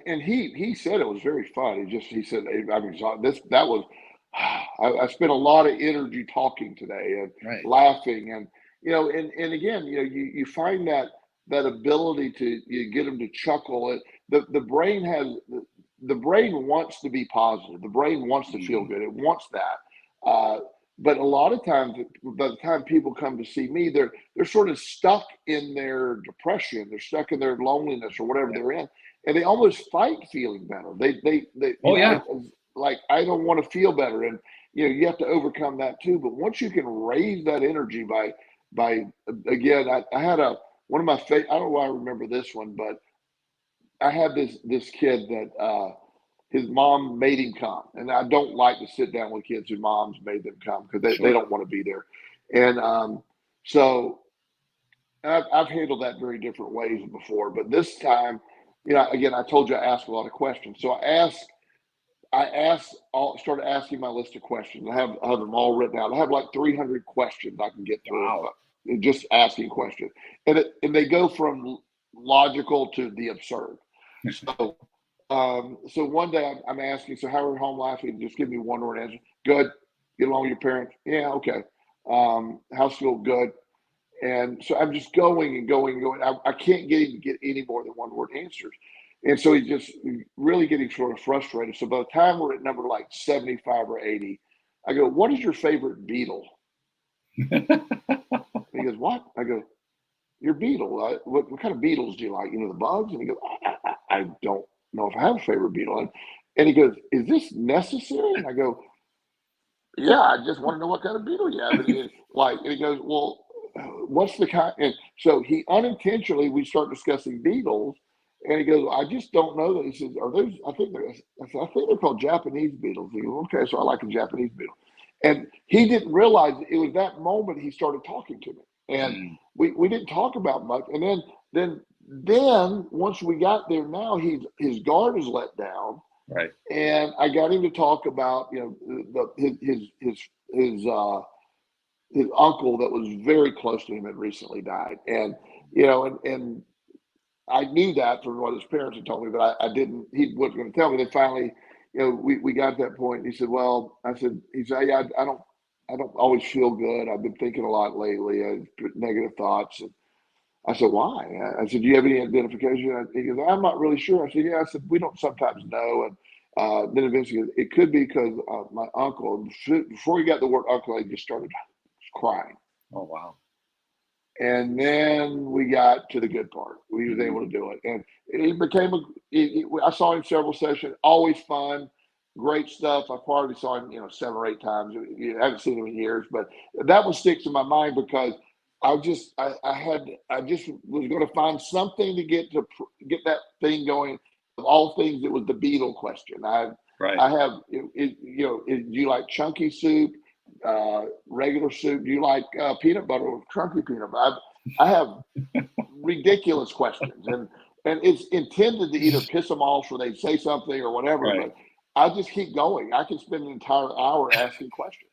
And he said it was very fun. He said, "I'm exhausted." That was. I spent a lot of energy talking today and laughing, and you know, and again, you know, you find that ability to get them to chuckle. The brain has the brain wants to be positive. The brain wants to feel good. It wants that. But a lot of times, by the time people come to see me, they're sort of stuck in their depression. They're stuck in their loneliness or whatever they're in, and they almost fight feeling better. They like, I don't want to feel better, and you have to overcome that too. But once you can raise that energy by again, I had one of my I don't know why I remember this one, but I had this kid that his mom made him come, and I don't like to sit down with kids whose moms made them come because they don't want to be there. And so I've handled that very different ways before, but this time, again, I told you I ask a lot of questions. So started asking my list of questions. I have them all written out. I have like 300 questions I can get through. Wow. Just asking questions, and they go from logical to the absurd. So one day I'm asking, so how are home life? And just give me one word answer. Good. Get along with your parents? Yeah, okay. How's school? Good. And so I'm just going and going and going. I can't get him to get any more than one word answers. And so he's just really getting sort of frustrated. So by the time we're at number like 75 or 80, I go, what is your favorite beetle? He goes, what? I go, your beetle. What kind of beetles do you like? The bugs? And he goes, I don't know if I have a favorite beetle. And he goes, is this necessary? And I go, yeah, I just want to know what kind of beetle you have. And he goes, well, what's the kind? And so he unintentionally, we start discussing beetles. And he goes, I just don't know that. He says, are those, I think they're called Japanese beetles. He goes, okay, so I like a Japanese beetle. And he didn't realize it was that moment he started talking to me. And we didn't talk about much. And then once we got there, now his guard is let down. Right. And I got him to talk about, his uncle that was very close to him had recently died. And, and I knew that from what his parents had told me, but I didn't, he wasn't going to tell me. Then finally, we got to that point, and he said, well, he said, yeah, I don't always feel good. I've been thinking a lot lately, negative thoughts. And I said, why? I said, do you have any identification? He goes, I'm not really sure. I said, yeah. I said, we don't sometimes know. And then eventually it could be because my uncle, before he got the word uncle, he just started crying. Oh, wow. And then we got to the good part. We was able to do it. And it became I saw him several sessions, always fun, great stuff. I probably saw him, 7 or 8 times. I haven't seen him in years, but that one sticks in my mind because I just was going to find something to get that thing going. Of all things, it was the beetle question. I have, do you like chunky soup, regular soup? Do you like peanut butter with chunky peanut butter? I have ridiculous questions, and it's intended to either piss them off or they say something or whatever. Right. But I just keep going. I can spend an entire hour asking questions.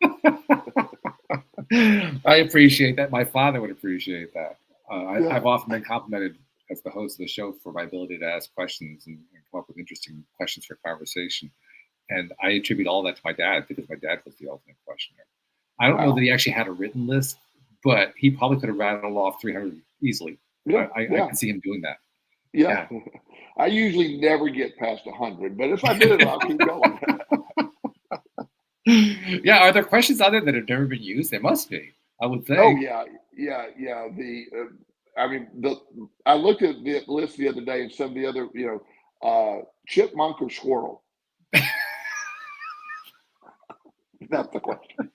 I appreciate that. My father would appreciate that. I've often been complimented as the host of the show for my ability to ask questions and come up with interesting questions for conversation. And I attribute all that to my dad because my dad was the ultimate questioner. I don't know that he actually had a written list, but he probably could have rattled off 300 easily. Yeah, I can see him doing that. Yeah. I usually never get past 100, but if I do, I'll keep going. Yeah, are there questions out there that have never been used? There must be, I would say. Oh yeah. I looked at the list the other day, and some of the other, chipmunk or squirrel. That's the question.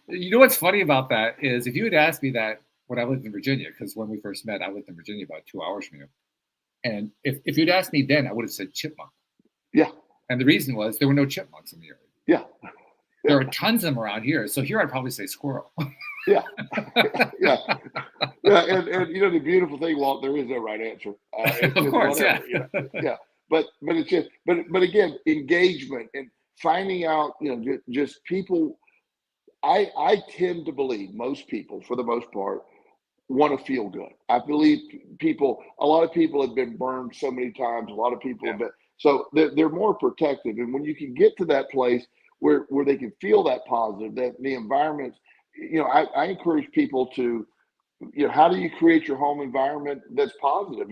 You know what's funny about that is if you had asked me that when I lived in Virginia, because when we first met, I lived in Virginia about 2 hours from you. And if you'd asked me then, I would have said chipmunk. Yeah. And the reason was there were no chipmunks in the area. Yeah. There are tons of them around here. So here I'd probably say squirrel. Yeah. Yeah. And the beautiful thing, Walt, there is no right answer. Of course, whatever, yeah. But it's just, but again, engagement and finding out, just people. I tend to believe most people, for the most part, want to feel good. I believe a lot of people have been burned so many times. A lot of people have been, so they're more protective. And when you can get to that place where they can feel that positive, that the environment, I encourage people to how do you create your home environment that's positive?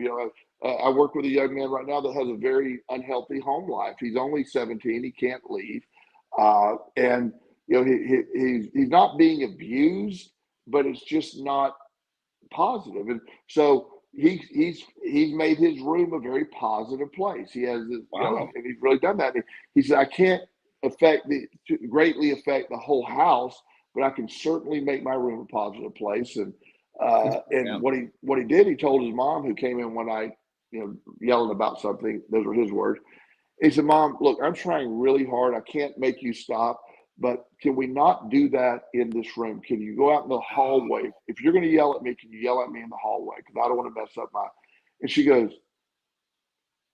I work with a young man right now that has a very unhealthy home life. He's only 17. He can't leave. And, he's not being abused, but it's just not positive. And so he's made his room a very positive place. He has this, Wow. and he's really done that. And he said, I can't greatly affect the whole house, but I can certainly make my room a positive place. And Yeah. what he did, he told his mom, who came in one night, yelling about something. Those were his words. He said, Mom, look, I'm trying really hard. I can't make you stop, but can we not do that in this room? Can you go out in the hallway? If you're going to yell at me, can you yell at me in the hallway? Because I don't want to mess up and she goes,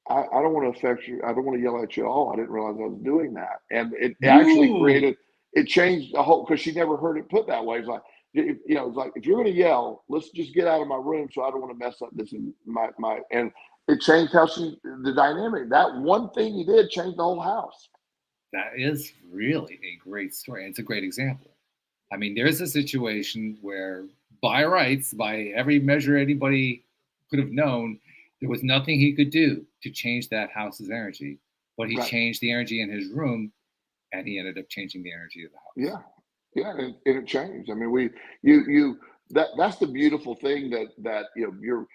I don't want to affect you. I don't want to yell at you at all. I didn't realize I was doing that. And it actually it changed the whole, because she never heard it put that way. It's like, it's like, if you're going to yell, let's just get out of my room, so I don't want to mess up this in and it changed the dynamic. That one thing he did changed the whole house. That is really a great story. It's a great example. I mean, there's a situation where, by rights, by every measure anybody could have known, there was nothing he could do to change that house's energy, but he changed the energy in his room, and he ended up changing the energy of the house. Yeah, and it changed. I mean, that's the beautiful thing, that your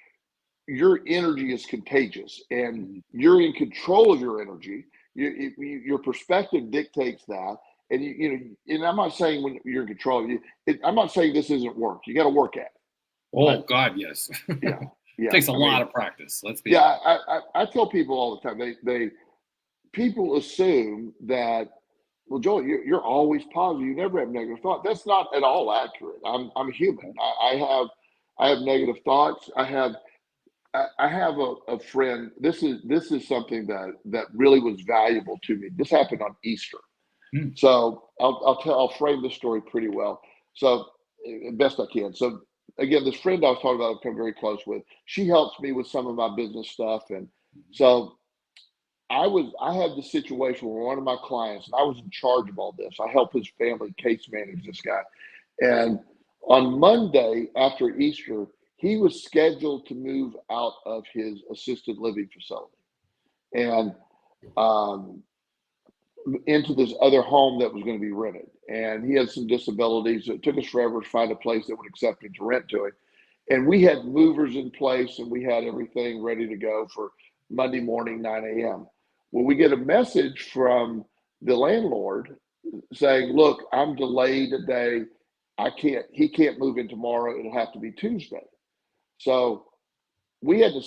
energy is contagious, and you're in control of your energy. Your perspective dictates that, and and I'm not saying when you're in control, I'm not saying this isn't work. You got to work at it. Oh, right? God, yes. Yeah. It takes a lot of practice. Let's be honest. I tell people all the time. People assume that, well, Joel, you're always positive. You never have negative thoughts. That's not at all accurate. I'm human. I have negative thoughts. I have a friend. This is something that really was valuable to me. This happened on Easter. So I'll frame the story pretty well. So best I can. So again, this friend I was talking about, I've become very close with. She helps me with some of my business stuff, and so I had this situation where one of my clients, and I was in charge of all this. I help his family case manage this guy, and on Monday after Easter, he was scheduled to move out of his assisted living facility and into this other home that was going to be rented. And he had some disabilities. It took us forever to find a place that would accept him to rent to him. And we had movers in place, and we had everything ready to go for Monday morning, 9 a.m. Well, we get a message from the landlord saying, look, I'm delayed today. He can't move in tomorrow. It'll have to be Tuesday. So we had to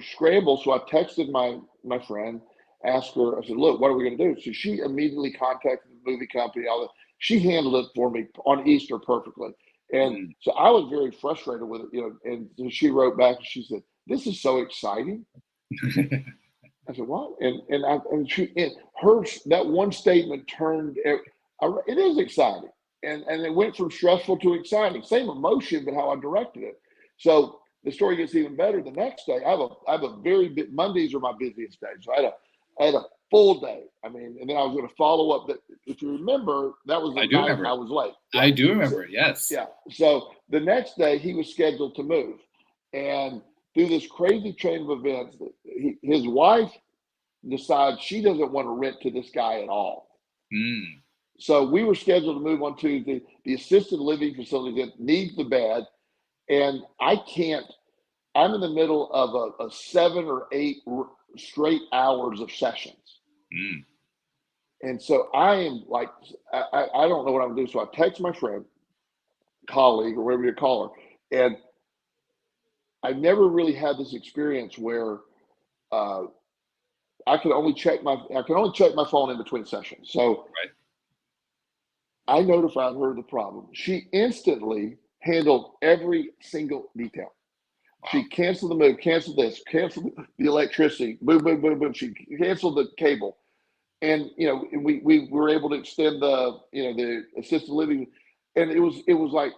scramble. So I texted my friend, asked her, I said, look, what are we going to do? So she immediately contacted the movie company. All that. She handled it for me on Easter perfectly. And so I was very frustrated with it, and so she wrote back and she said, this is so exciting. I said, what? That one statement turned, it is exciting. And it went from stressful to exciting. Same emotion, but how I directed it. So the story gets even better. The next day, I have a very big, Mondays are my busiest days. So I had a full day. I mean, and then I was going to follow up. That, if you remember, that was the night I was late. Yeah. I do remember, yes. Yeah. So the next day, he was scheduled to move. And through this crazy chain of events, his wife decides she doesn't want to rent to this guy at all. So we were scheduled to move on Tuesday. The assisted living facility that needs the bed. And I'm in the middle of a 7 or 8 straight hours of sessions. And so I am like, I don't know what I'm doing. So I text my friend, colleague, or whatever you call her. And I never really had this experience where I can only check my phone in between sessions. So I notified her of the problem. She instantly handled every single detail. Wow. She canceled the move, canceled this, canceled the electricity, boom, boom, boom, boom. She canceled the cable. And, we were able to extend the assisted living. And it was like,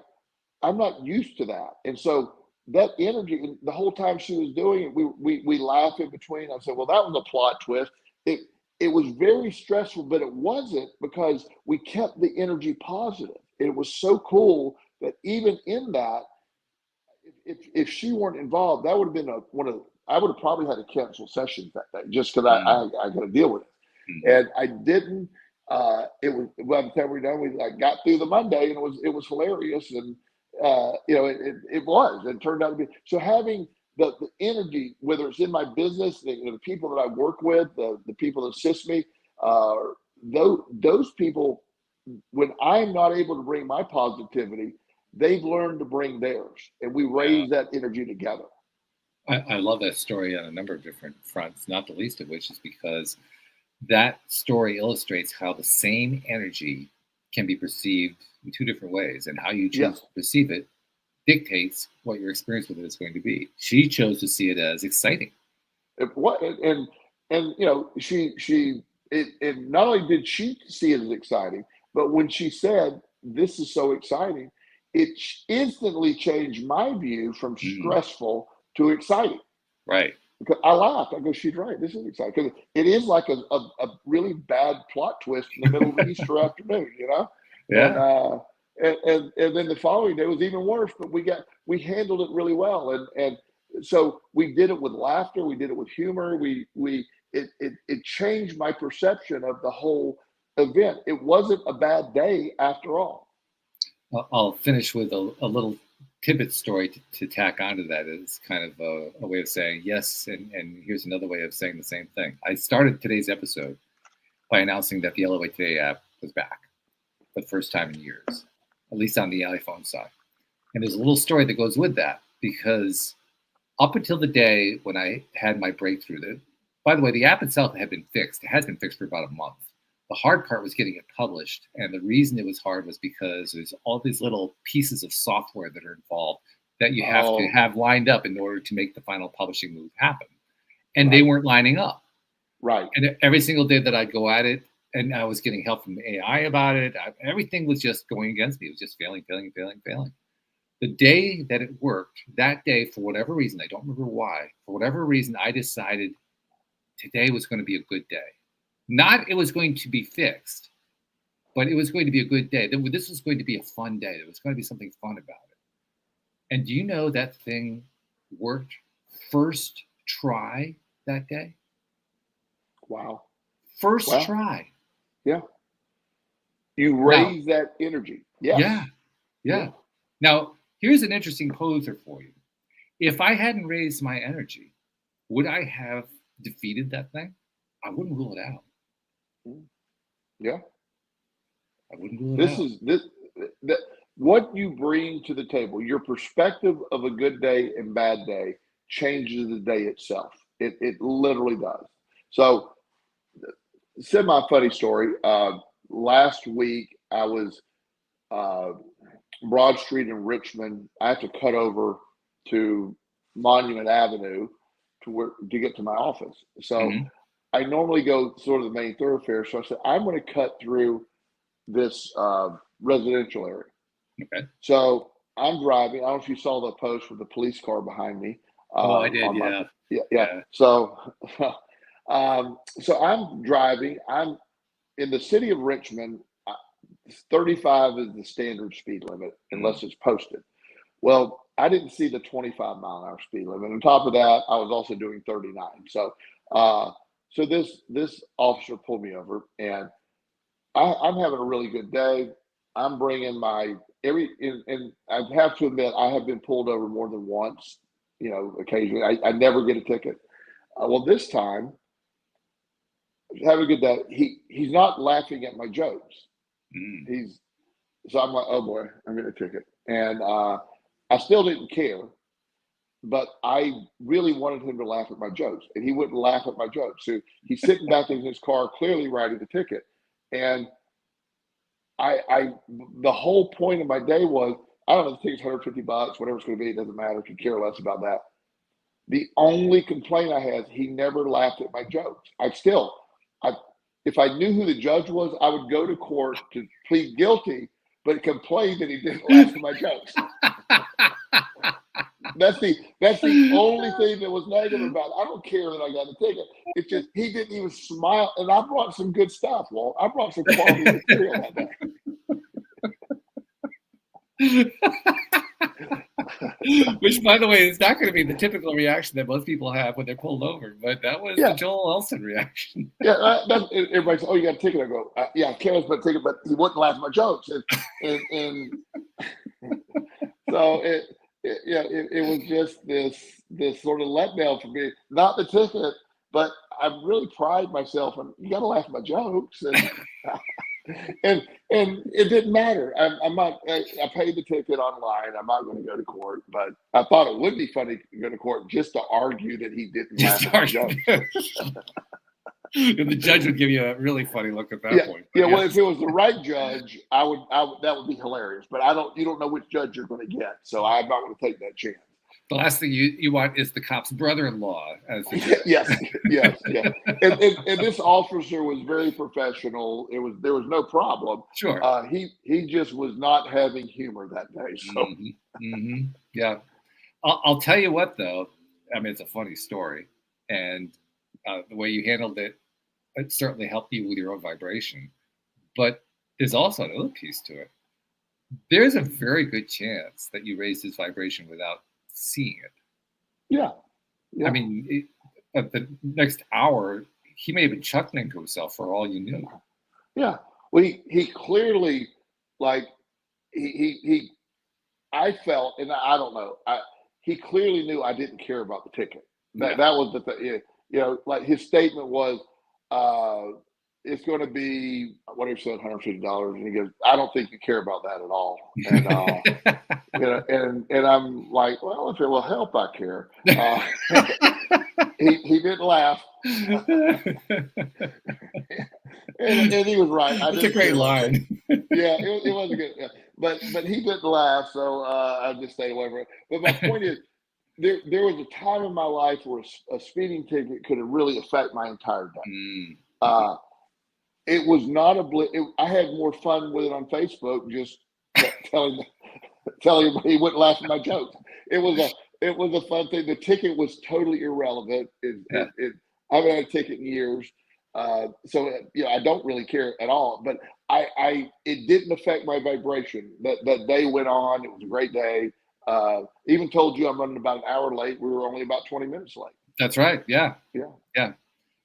I'm not used to that. And so that energy, the whole time she was doing it, we laugh in between. I said, well, that was a plot twist. It was very stressful, but it wasn't, because we kept the energy positive. It was so cool that even in that, if she weren't involved, that would have been I would have probably had to cancel sessions that day just because I got to deal with it. And I didn't. It was by the time we were done, we got through the Monday, and it was hilarious, and it turned out to be. So having the energy, whether it's in my business, the people that I work with, the people that assist me, those people, when I'm not able to bring my positivity, they've learned to bring theirs, and we raise that energy together. I love that story on a number of different fronts, not the least of which is because that story illustrates how the same energy can be perceived in two different ways, and how you choose to perceive it dictates what your experience with it is going to be. She chose to see it as exciting. And not only did she see it as exciting, but when she said, "This is so exciting," it instantly changed my view from stressful to exciting. Right. Because I laughed. I go, "She's right. This is exciting." Because it is like a really bad plot twist in the middle of Easter afternoon, Yeah. And then the following day was even worse, but we handled it really well. And so we did it with laughter. We did it with humor. It changed my perception of the whole event. It wasn't a bad day after all. I'll finish with a little tidbit story to tack onto that. It's kind of a way of saying yes, and here's another way of saying the same thing. I started today's episode by announcing that the LOA Today app was back for the first time in years, at least on the iPhone side. And there's a little story that goes with that, because up until the day when I had my breakthrough, by the way, the app itself had been fixed. It has been fixed for about a month. The hard part was getting it published. And the reason it was hard was because there's all these little pieces of software that are involved that you have to have lined up in order to make the final publishing move happen. And they weren't lining up. Right. And every single day that I'd go at it, and I was getting help from AI about it, everything was just going against me. It was just failing. The day that it worked, that day, for whatever reason, I don't remember why, for whatever reason, I decided today was going to be a good day. Not it was going to be fixed, but it was going to be a good day. This was going to be a fun day. There was going to be something fun about it. And do you know that thing worked first try that day? Wow. First try. Yeah. You raise that energy. Yes. Yeah. Now, here's an interesting poser for you. If I hadn't raised my energy, would I have defeated that thing? I wouldn't rule it out. Yeah. I wouldn't rule it out. What you bring to the table, your perspective of a good day and bad day changes the day itself. It literally does. So, semi-funny story. Last week, I was Broad Street in Richmond. I have to cut over to Monument Avenue to get to my office. So I normally go sort of the main thoroughfare. So I said, I'm going to cut through this residential area. Okay. So I'm driving. I don't know if you saw the post with the police car behind me. I did. Yeah. So, so I'm driving. I'm in the city of Richmond. 35 is the standard speed limit unless it's posted. Well, I didn't see the 25-mile-an-hour speed limit. On top of that, I was also doing 39. So, so this officer pulled me over, and I'm having a really good day. I'm bringing and I have to admit, I have been pulled over more than once. Occasionally, I never get a ticket. Well, this time, having a good day. He's not laughing at my jokes. So I'm like, oh boy, I'm getting a ticket. And I still didn't care, but I really wanted him to laugh at my jokes, and he wouldn't laugh at my jokes. So he's sitting back in his car, clearly writing the ticket. And the whole point of my day was, I don't know, the ticket's $150, whatever it's going to be, it doesn't matter. If you care less about that. The only complaint I had, he never laughed at my jokes. If I knew who the judge was, I would go to court to plead guilty, but complain that he didn't laugh at my jokes. That's the only thing that was negative about it. I don't care that I got a ticket. It's just he didn't even smile. And I brought some good stuff, Walt. I brought some quality material that day. Which, by the way, is not going to be the typical reaction that most people have when they're pulled over. But that was the Joel Olson reaction. Yeah, everybody says, "Oh, you got a ticket." I go, "Yeah, Kevin's got a ticket, but he wouldn't laugh at my jokes." And so it was just this sort of letdown for me. Not the ticket, but I really pride myself on, you got to laugh at my jokes, and it didn't matter. I paid the ticket online. I'm not going to go to court, but I thought it would be funny to go to court just to argue that he didn't laugh at my jokes. And the judge would give you a really funny look at that point. Yeah, well, if it was the right judge, I would that would be hilarious. But you don't know which judge you're going to get, so I'm not going to take that chance. The last thing you want is the cop's brother-in-law. Yes. And this officer was very professional. There was no problem. Sure. He just was not having humor that day. So. Yeah. I'll tell you what, though. I mean, it's a funny story, and the way you handled it certainly helped you with your own vibration. But there's also another piece to it. There's a very good chance that you raised his vibration without seeing it. Yeah. I mean, at the next hour, he may have been chuckling to himself for all you knew. Yeah. Well, he clearly, like, I felt, and I don't know, he clearly knew I didn't care about the ticket. That was the thing. You know, like his statement was, it's going to be, whatever he said, $150. And he goes, I don't think you care about that at all. And, and I'm like, well, if it will help, I care. He didn't laugh. and he was right. That's a great line. Yeah, it was a good. Yeah. But he didn't laugh, so I just stayed away from it. But my point is, there was a time in my life where a speeding ticket could have really affect my entire day. It was not I had more fun with it on Facebook, just telling him he wouldn't laugh at my jokes. It was a fun thing. The ticket was totally irrelevant. I haven't had a ticket in years, so I don't really care at all. But it didn't affect my vibration. That day went on. It was a great day. Even told you I'm running about an hour late. We were only about 20 minutes late. That's right. Yeah.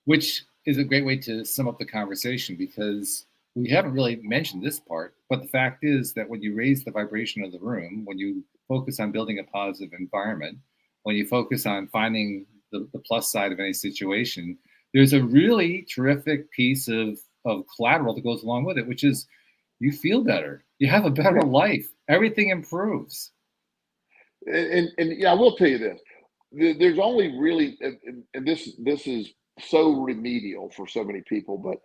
Which is a great way to sum up the conversation, because we haven't really mentioned this part, but the fact is that when you raise the vibration of the room, when you focus on building a positive environment, when you focus on finding the plus side of any situation, there's a really terrific piece of collateral that goes along with it, which is you feel better. You have a better life. Everything improves. And I will tell you this. There's only really, and this is so remedial for so many people, but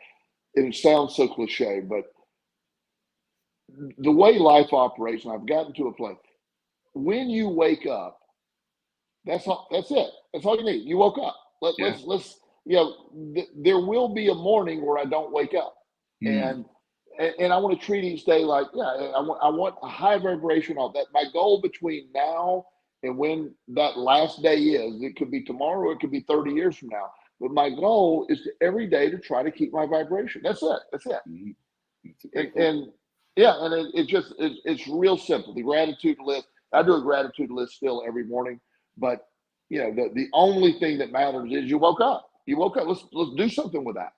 it sounds so cliche, but the way life operates, and I've gotten to a place, when you wake up, that's it. That's all you need. You woke up. Let's there will be a morning where I don't wake up. And I want to treat each day like, I want a high vibration on that. My goal between now and when that last day is, it could be tomorrow, it could be 30 years from now. But my goal is every day to try to keep my vibration. That's it. It's real simple. The gratitude list. I do a gratitude list still every morning, but the only thing that matters is you woke up. Let's do something with that.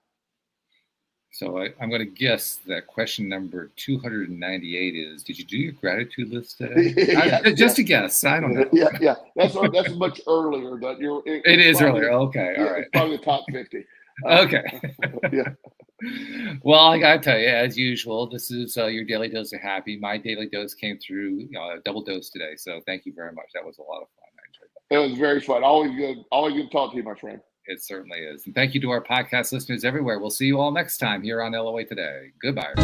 So I'm going to guess that question number 298 is: did you do your gratitude list today? Just a guess. I don't know. Yeah. That's much earlier. It is earlier. Okay. All right. It's probably the top 50. Okay. Yeah. Well, I got to tell you, as usual, this is your daily dose of happy. My daily dose came through a double dose today. So thank you very much. That was a lot of fun. I enjoyed that. It was very fun. Always good to talk to you, my friend. It certainly is. And thank you to our podcast listeners everywhere. We'll see you all next time here on LOA Today. Goodbye.